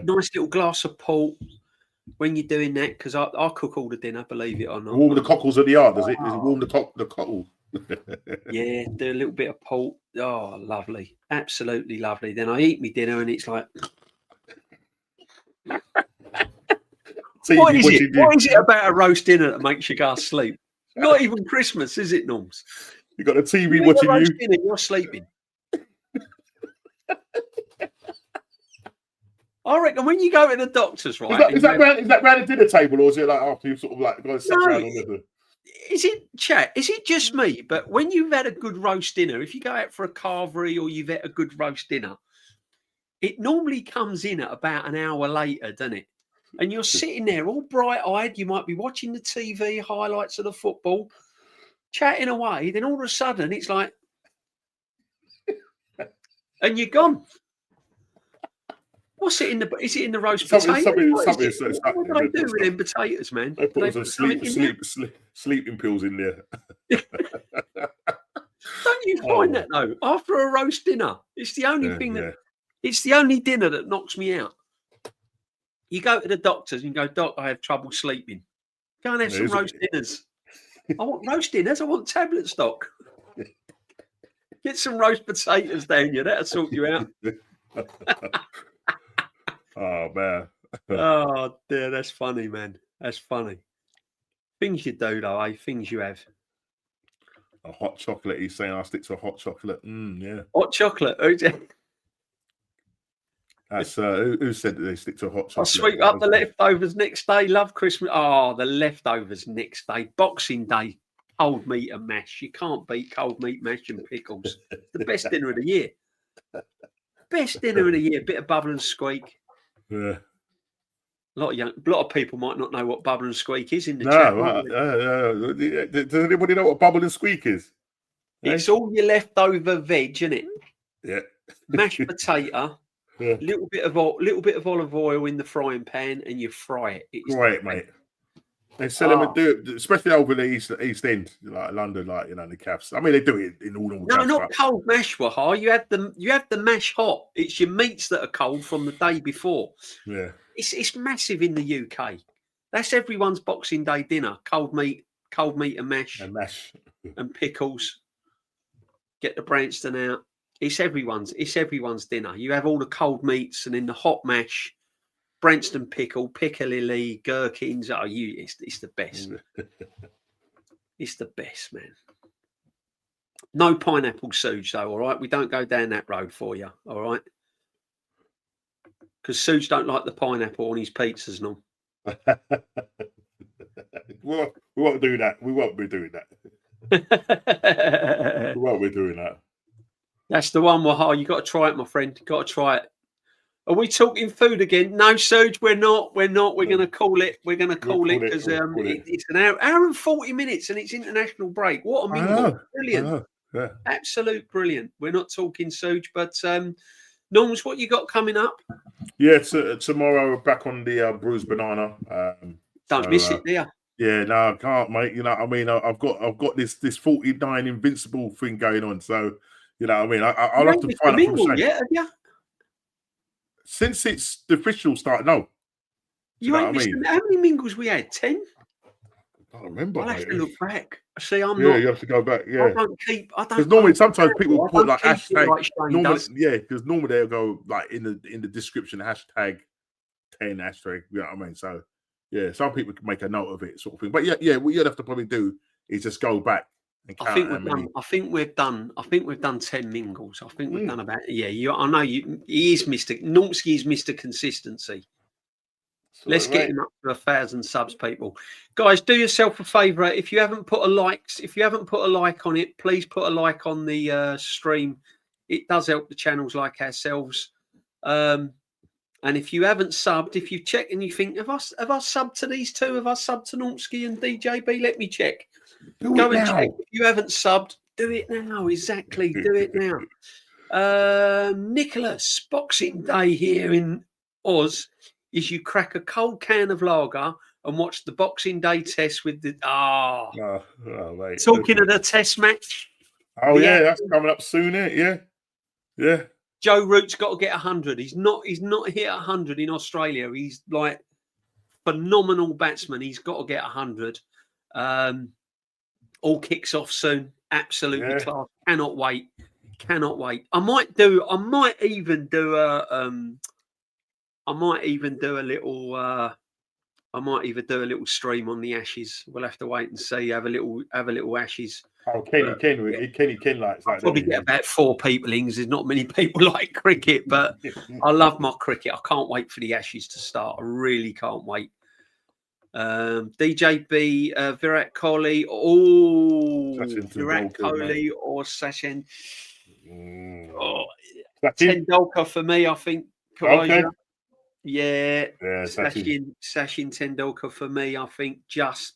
Nice little glass of port when you're doing that, because I cook all the dinner, believe it or not. Warm the cockles at the yard, does it? Does it warm the cockle? Yeah, do a little bit of port. Oh, lovely. Absolutely lovely. Then I eat my dinner and it's like... What is it about a roast dinner that makes you go to sleep? Not even Christmas, is it, Norms? You got a TV watching you. Dinner, you're sleeping. I reckon when you go to the doctors, right? Is that round the dinner table, or is it like after you sort of like got to sit around on the... Is it just me? But when you've had a good roast dinner, if you go out for a carvery or you've had a good roast dinner, it normally comes in at about an hour later, doesn't it? And you're sitting there all bright-eyed. You might be watching the TV highlights of the football, chatting away. Then all of a sudden, it's like, and you're gone. What's it in the? Is it in the roast potatoes? What do they do with them potatoes, man? They put some sleeping pills in there. Don't you find that though? After a roast dinner, it's the only thing that it's the only dinner that knocks me out. You go to the doctors and you go, Doc, I have trouble sleeping. Go and have some roast dinners. I want roast dinners. I want tablet stock. Get some roast potatoes down you. That'll sort you out. Oh, man. Oh, dear. That's funny, man. That's funny. Things you do, though, eh? Things you have. A hot chocolate. He's saying I'll stick to a hot chocolate. Yeah. Hot chocolate. That's who said that they stick to a hot chocolate? I'll sweep up the leftovers next day. Love Christmas. Oh, the leftovers next day. Boxing Day. Cold meat and mash. You can't beat cold meat, mash and pickles. The best dinner of the year. Best dinner of the year. Bit of bubble and squeak. Yeah. A lot of people might not know what bubble and squeak is in the chat. Does anybody know what bubble and squeak is? It's all your leftover veg, isn't it? Yeah. Mashed potato, little bit of olive oil in the frying pan, and you fry it. It's great, mate. They sell them and do it, especially over the East End, like London, like the cabs. I mean, they do it in all normal. No, not cold mash, Wahar. You have the mash hot. It's your meats that are cold from the day before. Yeah, it's massive in the UK. That's everyone's Boxing Day dinner: cold meat and mash, and pickles. Get the Branston out. It's everyone's dinner. You have all the cold meats and then the hot mash. Branston pickle, piccalilli, gherkins. It's the best. It's the best, man. No pineapple Suge, though, all right? We don't go down that road for you, all right? Because Suge don't like the pineapple on his pizzas, no. we won't do that. We won't be doing that. We won't be doing that. That's the one, Wahar. You got to try it, my friend. Got to try it. Are we talking food again? No, Suge, we're not. We're going to call it. We're going to call it because it's an hour and 40 minutes and it's international break. What a mingle. Brilliant. Yeah. Absolute brilliant. We're not talking Suge, but Norms, what you got coming up? Yeah, tomorrow we're back on the bruised banana. Don't miss it, there. Yeah, no, I can't, mate. You know what I mean? I've got this 49 invincible thing going on. So, you know what I mean? I'll have to find out from Shane. Yeah, have you? Since it's the official start, no. You ain't missed how many mingles we had? 10? I don't remember. I'll have to look back. See, I'm not. Yeah, you have to go back. Yeah. I don't. Because normally, sometimes people put like hashtag. Normally, because normally they'll go like in the description hashtag 10 hashtag. You know what I mean? So yeah, some people can make a note of it, sort of thing. But yeah, what you'd have to probably do is just go back. I think we've done 10 mingles. I think we've done about I know you. He is Mr. Normski is Mr. Consistency. Let's get him up to 1,000 subs, people. Guys, do yourself a favour. If you haven't put a like on it, please put a like on the stream. It does help the channels like ourselves. And if you haven't subbed, if you check and you think, have I subbed to these two? Have I subbed to Normski and DJB? Let me check. Go and check. If you haven't subbed, do it now. Exactly. Do it now. Nicholas, Boxing Day here in Oz is you crack a cold can of lager and watch the Boxing Day test with the mate. Talking of the test match. Oh yeah, that's coming up soon, yeah. Joe Root's got to get 100. He's not hit 100 in Australia. He's like phenomenal batsman. He's got to get 100. All kicks off soon. Absolutely class. Cannot wait. I might even do a little stream on the Ashes. We'll have to wait and see. Have a little Ashes. Oh, Kenny likes that. I'll probably get about 4 people in. There's not many people like cricket, but I love my cricket. I can't wait for the Ashes to start. I really can't wait. DJB, Virat Kohli. Virat Kohli or Sachin. Tendulkar for me, I think. Okay. Yeah, Sachin Tendulkar for me, I think.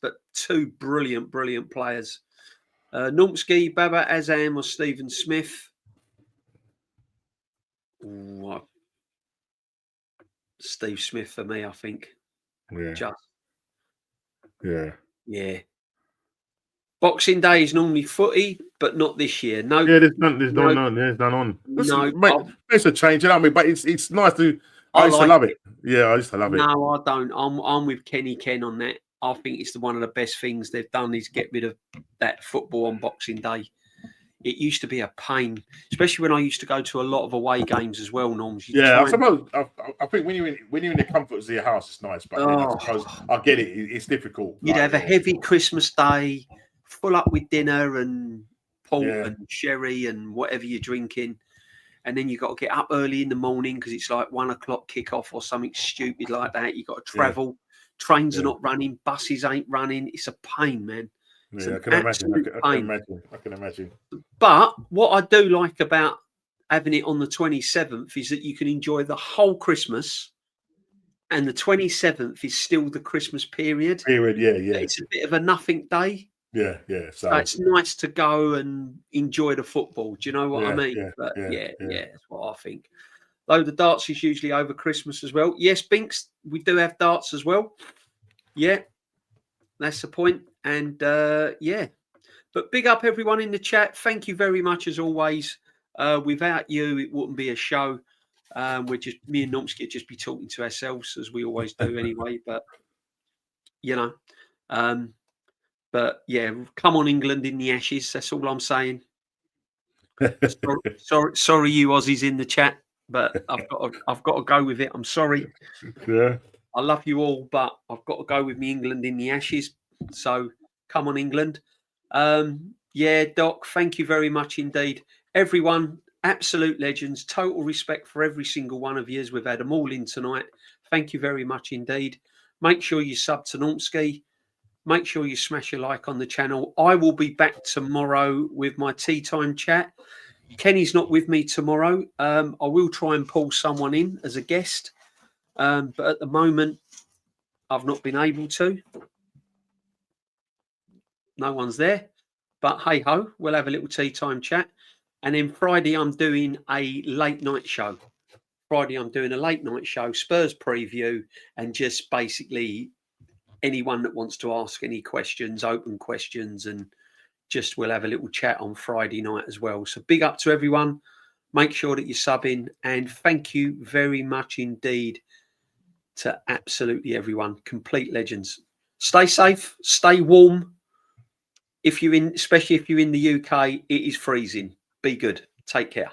But 2 brilliant players. Normski, Baba Azam or Stephen Smith. Steve Smith for me, I think. Yeah. Yeah. Boxing Day is normally footy, but not this year. No. Yeah, there's none on. Listen, mate, it's a change, you know what I mean? But it's nice to. I used to love it. Yeah, I used to love it. No, I don't. I'm with Kenny Ken on that. I think it's one of the best things they've done is get rid of that football on Boxing Day. It used to be a pain, especially when I used to go to a lot of away games as well, Norms. I suppose. I think when you're in the comforts of your house, it's nice. But I suppose I get it. It's difficult. You'd have a heavy Christmas day, full up with dinner and port and sherry and whatever you're drinking. And then you've got to get up early in the morning because it's like 1 o'clock kickoff or something stupid like that. You've got to travel. Yeah. Trains are not running. Buses ain't running. It's a pain, man. Yeah, I can imagine. I can imagine. But what I do like about having it on the 27th is that you can enjoy the whole Christmas, and the 27th is still the Christmas period. Yeah. It's a bit of a nothing day. Yeah. So it's nice to go and enjoy the football. Do you know what I mean? But yeah, that's what I think. Though the darts is usually over Christmas as well. Yes, Binks, we do have darts as well. Yeah, that's the point. And yeah, but big up everyone in the chat. Thank you very much as always. Without you, it wouldn't be a show. We're just, me and Nomsky would just be talking to ourselves as we always do anyway. But you know, but yeah, come on England in the Ashes. That's all I'm saying. sorry, you Aussies in the chat, but I've got to go with it. I'm sorry. Yeah, I love you all, but I've got to go with me England in the Ashes. So come on England. Yeah, Doc, thank you very much indeed. Everyone, absolute legends. Total respect for every single one of you as we've had them all in tonight. Thank you very much indeed. Make sure you sub to Normski. Make sure you smash a like on the channel. I will be back tomorrow with my tea time chat. Kenny's not with me tomorrow. I will try and pull someone in as a guest. But at the moment, I've not been able to. No one's there. But hey ho, we'll have a little tea time chat. And then Friday, I'm doing a late night show. Friday, I'm doing a late night show, Spurs preview, and just basically anyone that wants to ask any questions, open questions, and just we'll have a little chat on Friday night as well. So big up to everyone. Make sure that you're subbing. And thank you very much indeed to absolutely everyone. Complete legends. Stay safe. Stay warm. Especially if you're in the UK, it is freezing. Be good. Take care.